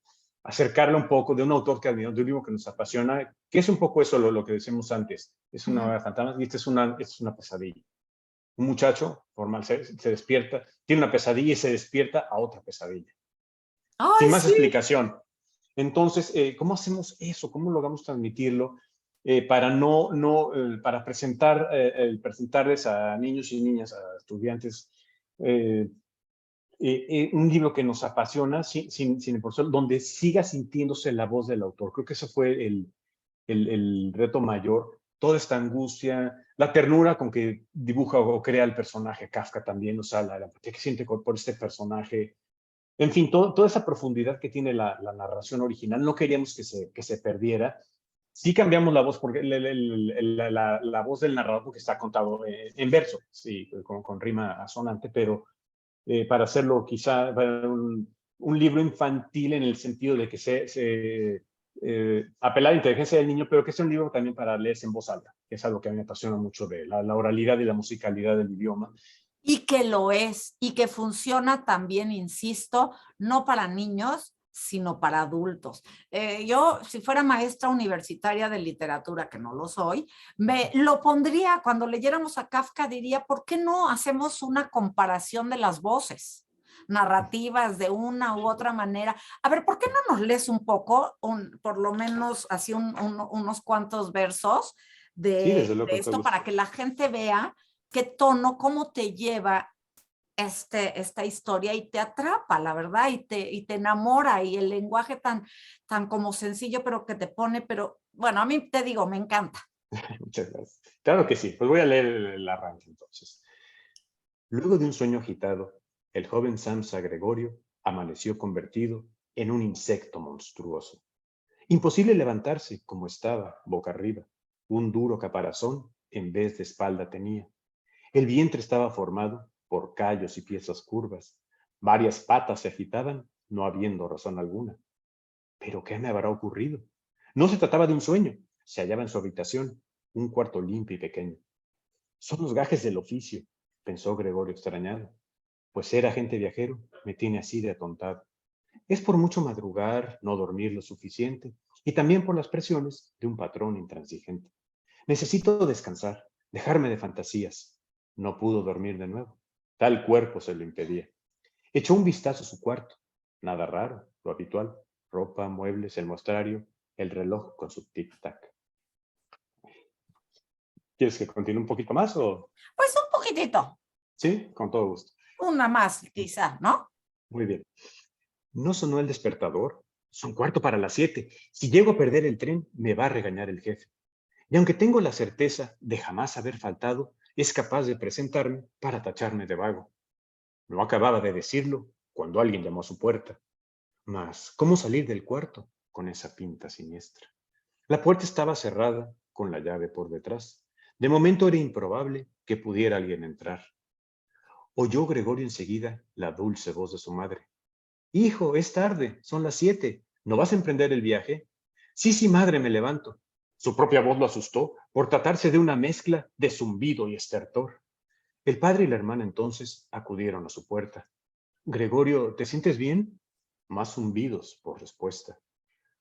acercarla un poco de un autor que admiramos, de un libro que nos apasiona, que es un poco eso lo que decíamos antes, es Uh una -huh. obra de fantasmas y esta es una pesadilla. Un muchacho formal se despierta, tiene una pesadilla y se despierta a otra pesadilla, Ay, sin más sí. explicación. Entonces, ¿cómo hacemos eso? ¿Cómo logramos transmitirlo? Para presentarles a niños y niñas, a estudiantes, eh, un libro que nos apasiona, sin el profesor, donde siga sintiéndose la voz del autor. Creo que eso fue el reto mayor. Toda esta angustia, la ternura con que dibuja o crea el personaje, Kafka también, o sea, la empatía que siente por este personaje, en fin, toda esa profundidad que tiene la narración original, no queríamos que se perdiera. Sí cambiamos la voz, porque la voz del narrador, porque está contado en verso, sí, con rima asonante, pero para hacerlo quizá un libro infantil en el sentido de que apela a la inteligencia del niño, pero que es un libro también para leerse en voz alta, que es algo que a mí me apasiona mucho de la oralidad y la musicalidad del idioma. Y que lo es, y que funciona también, insisto, no para niños, sino para adultos. Yo, si fuera maestra universitaria de literatura, que no lo soy, me lo pondría, cuando leyéramos a Kafka, diría, ¿por qué no hacemos una comparación de las voces narrativas de una u otra manera? A ver, ¿por qué no nos lees un poco, por lo menos así unos cuantos versos Sí, desde luego, de con todo esto gusto. para que la gente vea qué tono, cómo te lleva esta historia y te atrapa, la verdad, y te enamora, y el lenguaje tan como sencillo, pero que te pone, pero bueno, a mí te digo, me encanta. Muchas gracias. Claro que sí, pues voy a leer el arranque entonces. Luego de un sueño agitado, el joven Samsa Gregorio amaneció convertido en un insecto monstruoso. Imposible levantarse como estaba, boca arriba. Un duro caparazón en vez de espalda tenía. El vientre estaba formado por callos y piezas curvas. Varias patas se agitaban, no habiendo razón alguna. ¿Pero qué me habrá ocurrido? No se trataba de un sueño. Se hallaba en su habitación, un cuarto limpio y pequeño. Son los gajes del oficio, pensó Gregorio extrañado. Pues ser agente viajero me tiene así de atontado. Es por mucho madrugar, no dormir lo suficiente, y también por las presiones de un patrón intransigente. Necesito descansar, dejarme de fantasías. No pudo dormir de nuevo. Tal cuerpo se lo impedía. Echó un vistazo a su cuarto. Nada raro, lo habitual. Ropa, muebles, el mostrario, el reloj con su tic-tac. ¿Quieres que continúe un poquito más o...? Pues un poquitito, Sí, con todo gusto. una más quizá, ¿no? Muy bien. No sonó el despertador. Son 6:45. Si llego a perder el tren, me va a regañar el jefe. Y aunque tengo la certeza de jamás haber faltado, es capaz de presentarme para tacharme de vago. No acababa de decirlo cuando alguien llamó a su puerta. Mas, ¿cómo salir del cuarto con esa pinta siniestra? La puerta estaba cerrada, con la llave por detrás. De momento era improbable que pudiera alguien entrar. Oyó Gregorio enseguida la dulce voz de su madre. Hijo, es tarde, son las 7. ¿No vas a emprender el viaje? Sí, sí, madre, me levanto. Su propia voz lo asustó por tratarse de una mezcla de zumbido y estertor. El padre y la hermana entonces acudieron a su puerta. Gregorio, ¿te sientes bien? Más zumbidos por respuesta.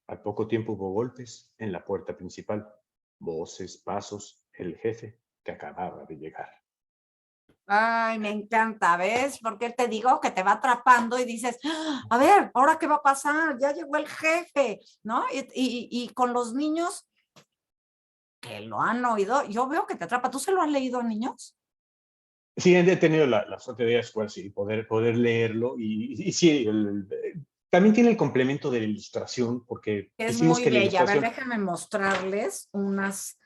Al poco tiempo hubo golpes en la puerta principal. Voces, pasos, el jefe que acababa de llegar. Ay, me encanta, ¿ves? Porque te digo que te va atrapando y dices, a ver, ¿ahora qué va a pasar? Ya llegó el jefe, ¿no? Y con los niños que lo han oído, yo veo que te atrapa. ¿Tú se lo has leído a niños? Sí, he tenido la suerte de ir a escuelas y poder leerlo. Y sí, también tiene el complemento de la ilustración, porque Es decimos muy que la bella. A ver, ilustración, déjame mostrarles unas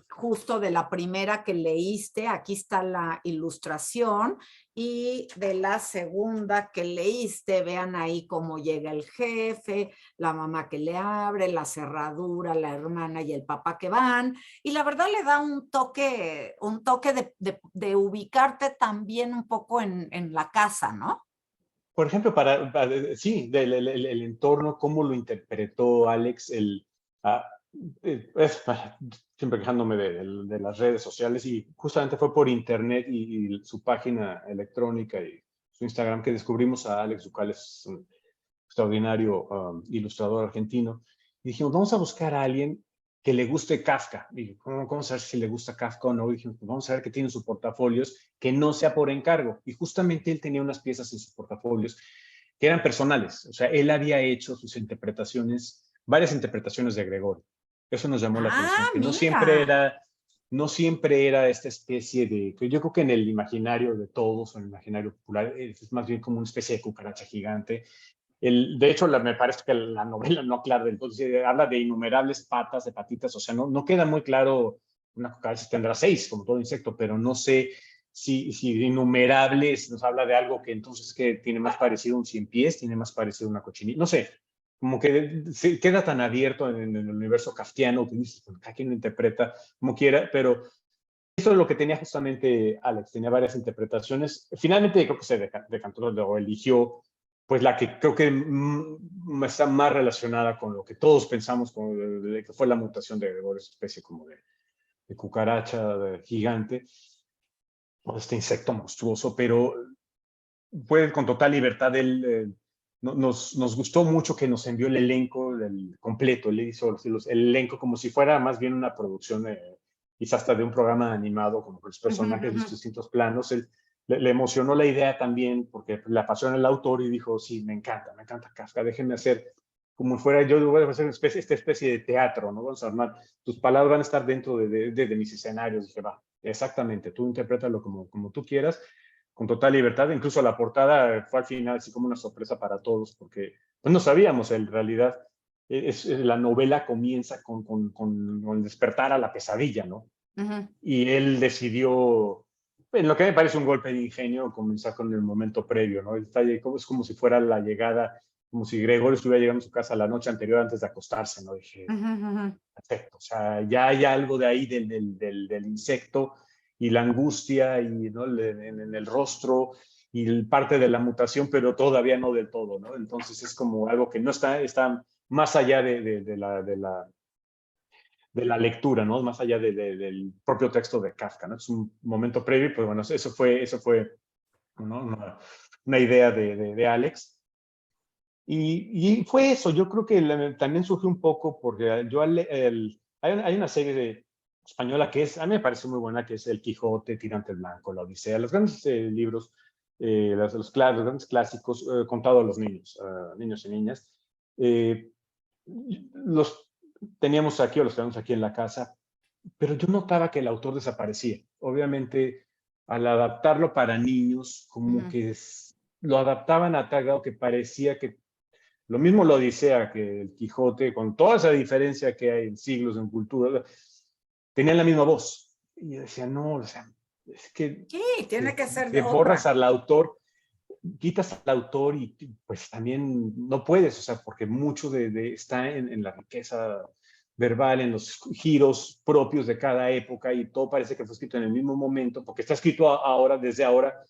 justo de la primera que leíste. Aquí está la ilustración. Y de la segunda que leíste, vean ahí cómo llega el jefe, la mamá que le abre, la cerradura, la hermana y el papá que van. Y la verdad le da un toque de ubicarte también un poco en la casa, ¿no? por ejemplo, sí, el entorno, cómo lo interpretó Alex, ah, siempre quejándome de las redes sociales, y justamente fue por internet y su página electrónica y su Instagram que descubrimos a Alex Ducal, es un extraordinario ilustrador argentino, y dijimos, vamos a buscar a alguien que le guste Kafka. Y ¿cómo saber si le gusta Kafka o no? Y dijimos, pues vamos a ver que tiene sus portafolios, que no sea por encargo. Y justamente él tenía unas piezas en sus portafolios que eran personales. O sea, él había hecho sus interpretaciones, varias interpretaciones de Gregorio. Eso nos llamó la atención, Ah, que mira. no siempre era esta especie de, que yo creo que en el imaginario de todos, o en el imaginario popular, es más bien como una especie de cucaracha gigante. De hecho, me parece que la novela no aclara del todo, habla de innumerables patas, de patitas, o sea, no queda muy claro. Una cucaracha tendrá 6, como todo insecto, pero no sé si innumerables nos habla de algo que entonces que tiene más parecido a un 100 pies, tiene más parecido a una cochinilla, no sé, como que se queda tan abierto en el universo kafkiano que dices, pues, cada quien lo interpreta como quiera, pero eso es lo que tenía justamente Alex, tenía varias interpretaciones. Finalmente creo que se decantó o eligió pues la que creo que está más relacionada con lo que todos pensamos de que fue la mutación de Gregorio, esa especie como de cucaracha gigante, o este insecto monstruoso, pero fue con total libertad. Él nos gustó mucho que nos envió el elenco completo. Él hizo el elenco como si fuera más bien una producción, quizás hasta de un programa animado, como con los Ujú, personajes, ujú. los distintos planos. Él, le emocionó la idea también porque le apasiona el autor y dijo, sí, me encanta Kafka, déjenme hacer como fuera, yo voy a hacer esta especie de teatro, ¿no? Vamos a armar, tus palabras van a estar dentro de mis escenarios. Dije, va, exactamente, tú interprétalo como tú quieras, con total libertad. Incluso la portada fue al final así como una sorpresa para todos, porque pues no sabíamos en realidad. La novela comienza con despertar a la pesadilla, ¿no? Ujú. Y él decidió, en lo que me parece un golpe de ingenio, comenzar con el momento previo, ¿no? Es como si fuera la llegada, como si Gregorio estuviera llegando a su casa la noche anterior antes de acostarse, ¿no? Dije, Ujú, ujú. perfecto, o sea, ya hay algo de ahí del insecto y la angustia y, ¿no? en el rostro y parte de la mutación, pero todavía no del todo, ¿no? Entonces es como algo que no está más allá de la lectura, ¿no? Más allá del propio texto de Kafka, ¿no? Es un momento previo, pues bueno, eso fue, ¿no? Una idea de Alex. Y fue eso. Yo creo que también surgió un poco porque hay una serie española que a mí me parece muy buena, que es El Quijote, Tirante Blanco, La Odisea, los grandes libros, los grandes clásicos contados a los niños, niños y niñas. Eh, los teníamos aquí o los tenemos aquí en la casa, pero yo notaba que el autor desaparecía. Obviamente, al adaptarlo para niños, como Ujú. que lo adaptaban a tal grado que parecía que lo mismo la Odisea que el Quijote, con toda esa diferencia que hay en siglos, en cultura, tenían la misma voz. Y yo decía, no, o sea, es que Sí, tiene que ser de borras otra. al autor, quitas al autor y pues también no puedes, o sea, porque mucho está en la riqueza verbal, en los giros propios de cada época y todo parece que fue escrito en el mismo momento, porque está escrito ahora, desde ahora,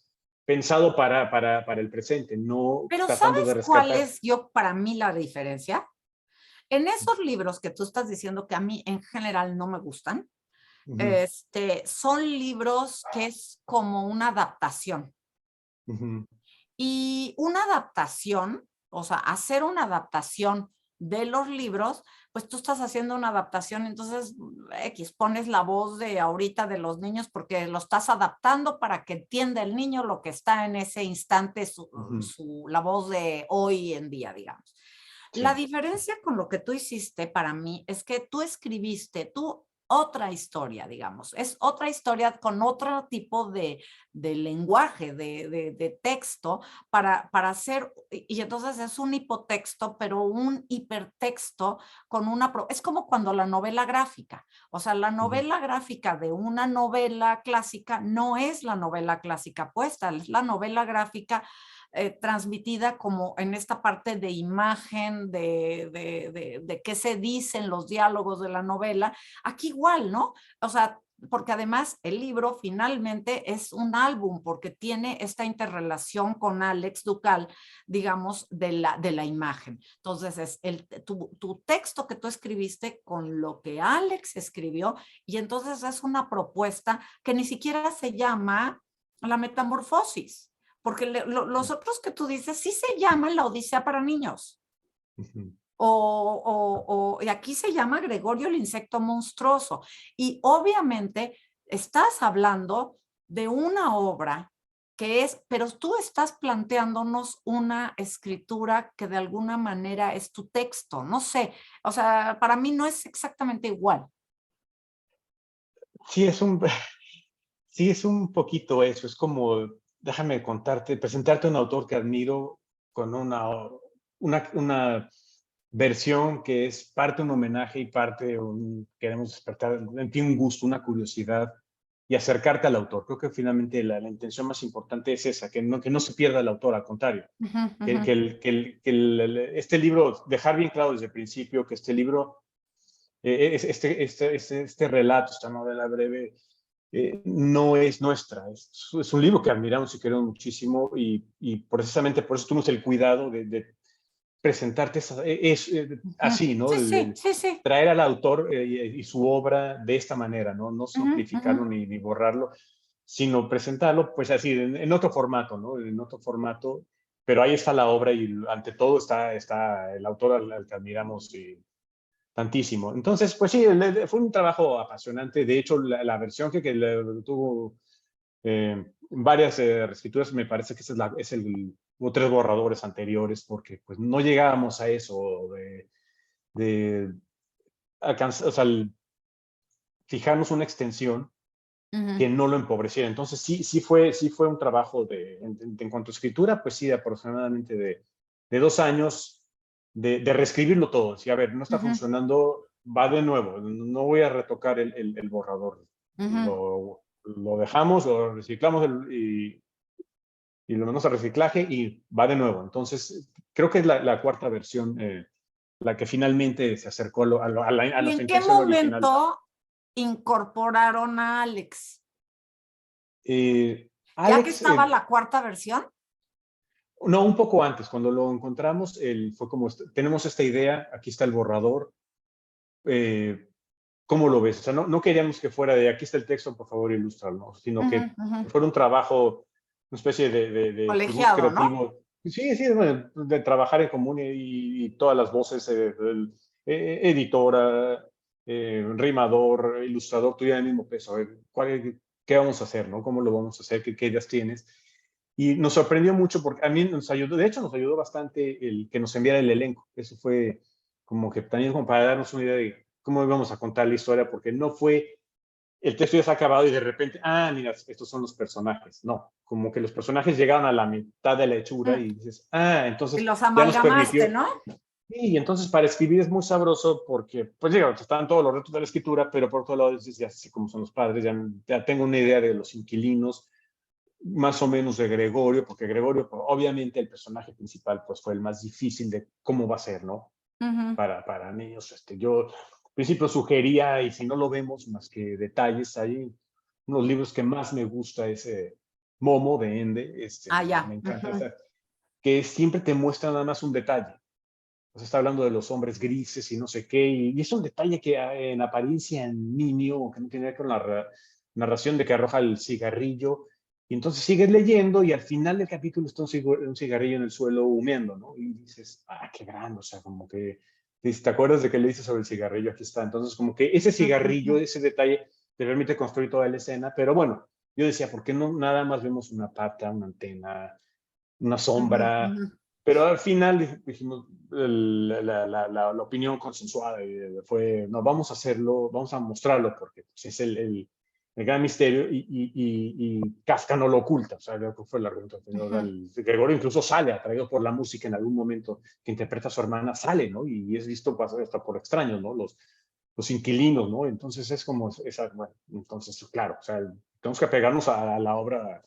pensado para el presente, no Pero tratando de ¿sabes cuál rescatar. es para mí la diferencia? En esos libros que tú estás diciendo que a mí en general no me gustan, Ujú, son libros que es como una adaptación. ujú, Y una adaptación, o sea, hacer una adaptación de los libros, pues tú estás haciendo una adaptación, entonces X, pones la voz de ahorita de los niños porque lo estás adaptando para que entienda el niño lo que está en ese instante, ujú, la voz de hoy en día, digamos. La sí. diferencia con lo que tú hiciste para mí es que tú escribiste otra historia, digamos. Es otra historia con otro tipo de lenguaje, de texto para hacer, y entonces es un hipotexto, pero un hipertexto con es como cuando la novela gráfica, o sea, la Ujú, novela gráfica de una novela clásica no es la novela clásica puesta, es la novela gráfica transmitida como en esta parte de imagen, de qué se dicen los diálogos de la novela. Aquí igual, ¿no? O sea, porque además el libro finalmente es un álbum porque tiene esta interrelación con Alex Ducal, digamos, de la imagen. Entonces, es tu texto que tú escribiste con lo que Alex escribió y entonces es una propuesta que ni siquiera se llama la metamorfosis, porque los otros que tú dices sí se llaman la Odisea para niños. ujú. Y aquí se llama Gregorio el insecto monstruoso. Y obviamente estás hablando de una obra pero tú estás planteándonos una escritura que de alguna manera es tu texto, no sé, o sea, para mí no es exactamente igual. Sí, sí, es un poquito eso. Es como, déjame contarte, presentarte a un autor que admiro con una versión que es parte un homenaje y parte queremos despertar en ti un gusto, una curiosidad y acercarte al autor. Creo que finalmente la intención más importante es esa, que no se pierda el autor, al contrario. Ujú, Que, ujú. que, el- que, el- que este libro, dejar bien claro desde el principio que este libro, este relato, esta novela breve, no es nuestra. Es un libro que admiramos y queremos muchísimo y precisamente por eso tuvimos el cuidado de presentarte así, ¿no? Sí, sí, sí, sí. Traer al autor y su obra de esta manera, ¿no? No Ujú, ujú. simplificarlo ni borrarlo, sino presentarlo pues así, en otro formato, ¿no? En otro formato, pero ahí está la obra y ante todo está el autor al que admiramos tantísimo. Entonces, pues sí, fue un trabajo apasionante. De hecho, la versión que tuvo varias reescrituras, me parece que esa hubo 3 borradores anteriores, porque pues no llegábamos a eso de alcanzar, o sea, fijarnos una extensión Ujú. que no lo empobreciera. Entonces sí fue un trabajo en cuanto a escritura, pues sí, de aproximadamente de 2 años de reescribirlo todo. Si, a ver, no está Ujú, funcionando, va de nuevo, no voy a retocar el borrador. ujú. Lo dejamos, lo reciclamos y lo mandamos a reciclaje y va de nuevo. Entonces, creo que es la cuarta versión, la que finalmente se acercó a ¿Y nuestra en qué intención original. momento incorporaron a Alex? ¿Ya que Alex, estaba la cuarta versión? no, un poco antes, cuando lo encontramos, fue como, tenemos esta idea, aquí está el borrador, eh, ¿cómo lo ves? O sea, no queríamos que fuera de aquí está el texto, por favor, ilústralo, sino Ujú, que ujú. fuera un trabajo, una especie pues, muy Colegiado, ¿no? creativo. Sí, sí, bueno, de trabajar en común y todas las voces, editora, rimador, ilustrador, tuvieran el mismo peso. A ver, ¿qué vamos a hacer, no? ¿Cómo lo vamos a hacer? ¿Qué ideas tienes? Y nos sorprendió mucho porque a mí nos ayudó, de hecho nos ayudó bastante el que nos enviara el elenco. Eso fue como que también como para darnos una idea de cómo íbamos a contar la historia, porque no fue el texto ya se ha acabado y de repente, mira, estos son los personajes. No, como que los personajes llegaron a la mitad de la hechura Mm. y dices, Y entonces los ya nos amalgamaste, permitió. ¿no? Y entonces para escribir es muy sabroso porque, pues digo, están todos los retos de la escritura, pero por otro lado dices, ya sé cómo son los padres, ya tengo una idea de los inquilinos, más o menos de Gregorio, porque Gregorio, pues, obviamente el personaje principal, pues fue el más difícil de cómo va a ser, ¿no? Ujú, Para niños. Yo al principio sugería, y si no lo vemos más que detalles, hay unos libros que más me gusta, ese Momo de Ende, me ya. encanta, Ujú, que siempre te muestra nada más un detalle. O sea, está hablando de los hombres grises y no sé qué, y es un detalle que en apariencia en niño, que no tiene que ver con la narración de que arroja el cigarrillo, y entonces sigues leyendo y al final del capítulo está un cigarrillo en el suelo humeando, ¿no? Y dices, qué grande, o sea, como que, ¿te acuerdas de que le dices sobre el cigarrillo? Aquí está. Entonces, como que ese ujú, cigarrillo, ujú, ese detalle, te permite construir toda la escena, pero bueno, yo decía, ¿por qué no nada más vemos una pata, una antena, una ujú, sombra? ujú. Pero al final dijimos, la opinión consensuada fue, no, vamos a hacerlo, vamos a mostrarlo, porque pues, es el gran misterio y Kafka no lo oculta. O sea, creo que fue el argumento anterior. O sea, Ujú. Gregorio incluso sale, atraído por la música en algún momento que interpreta a su hermana, sale, ¿no? Y es visto hasta por extraños, ¿no? Los inquilinos, ¿no? Entonces es como bueno, entonces, claro, o sea, tenemos que apegarnos a la obra Claro,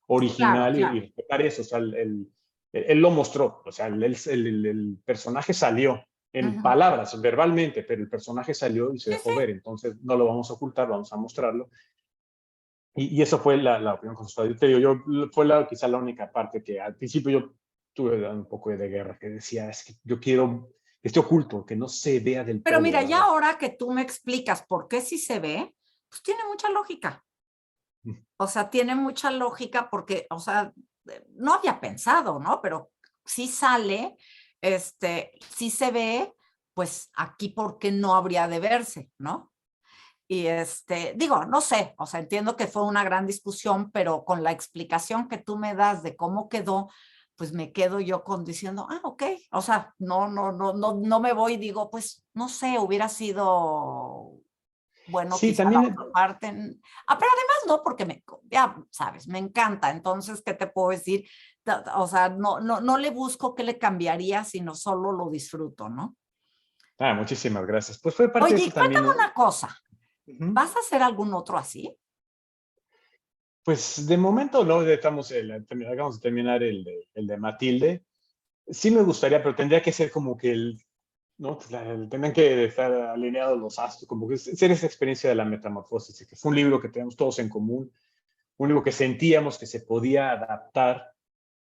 original y claro. respetar eso. O sea, él lo mostró, o sea, el personaje salió en Ujú. palabras, verbalmente, pero el personaje salió y se Sí, sí. dejó ver, entonces no lo vamos a ocultar, vamos a mostrarlo. Y eso fue la opinión consultada. Yo te digo, fue quizá la única parte que al principio yo tuve un poco de guerra, que decía, es que yo quiero que esté oculto, que no se vea del Pero todo, mira, ya ¿verdad? ahora que tú me explicas por qué sí se ve, pues tiene mucha lógica. O sea, tiene mucha lógica porque, o sea, no había pensado, ¿no? Pero sí sale, sí se ve, pues aquí por qué no habría de verse, ¿no? Y digo, no sé, o sea, entiendo que fue una gran discusión, pero con la explicación que tú me das de cómo quedó, pues me quedo yo con diciendo, ok, o sea, no me voy y digo, pues no sé, hubiera sido bueno, Sí, quizá la también, otra parte. Pero además no, porque ya sabes, me encanta. Entonces, ¿qué te puedo decir? O sea, no le busco qué le cambiaría, sino solo lo disfruto, ¿no? muchísimas gracias. Pues fue parte de Oye, eso también, cuéntame ¿no? una cosa. Ujú. ¿Vas a hacer algún otro así? Pues de momento no, acabamos de terminar el de Matilde. Sí me gustaría, pero tendría que ser como que ¿no? Pues tenían que estar alineados los astros, como que ser esa experiencia de la metamorfosis, que fue un libro que tenemos todos en común, un libro que sentíamos que se podía adaptar,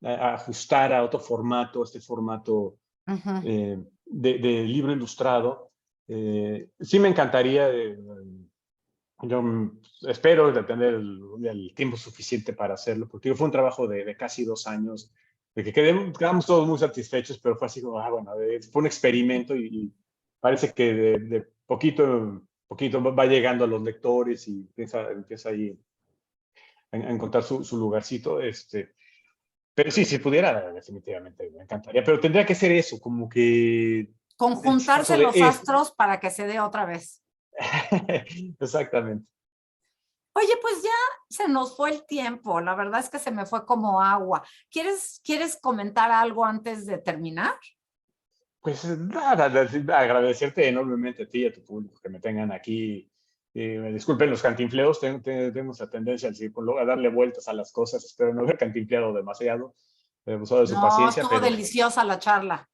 a ajustar a otro formato, este formato Ujú. de libro ilustrado. Sí me encantaría, yo espero de tener el tiempo suficiente para hacerlo, porque fue un trabajo de casi 2 años, de que quedamos todos muy satisfechos, pero fue así como, bueno, fue un experimento y parece que de poquito en poquito va llegando a los lectores y empieza ahí a encontrar su lugarcito. Pero sí, si pudiera, definitivamente me encantaría, pero tendría que ser eso, como que el chistazo Conjuntarse de los astros para que se dé otra vez. Exactamente. Oye, pues ya se nos fue el tiempo. La verdad es que se me fue como agua. ¿Quieres comentar algo antes de terminar? Pues nada, agradecerte enormemente a ti y a tu público que me tengan aquí. Me disculpen los cantinfleos, tengo esa tendencia a darle vueltas a las cosas. Espero no haber cantinfleado demasiado, he abusado de su No, paciencia, estuvo pero deliciosa la charla.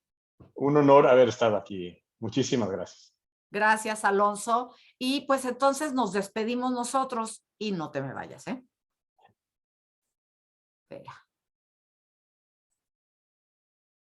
un honor haber estado aquí. Muchísimas gracias. Gracias, Alonso. Y pues entonces nos despedimos nosotros y no te me vayas, ¿eh? Espera.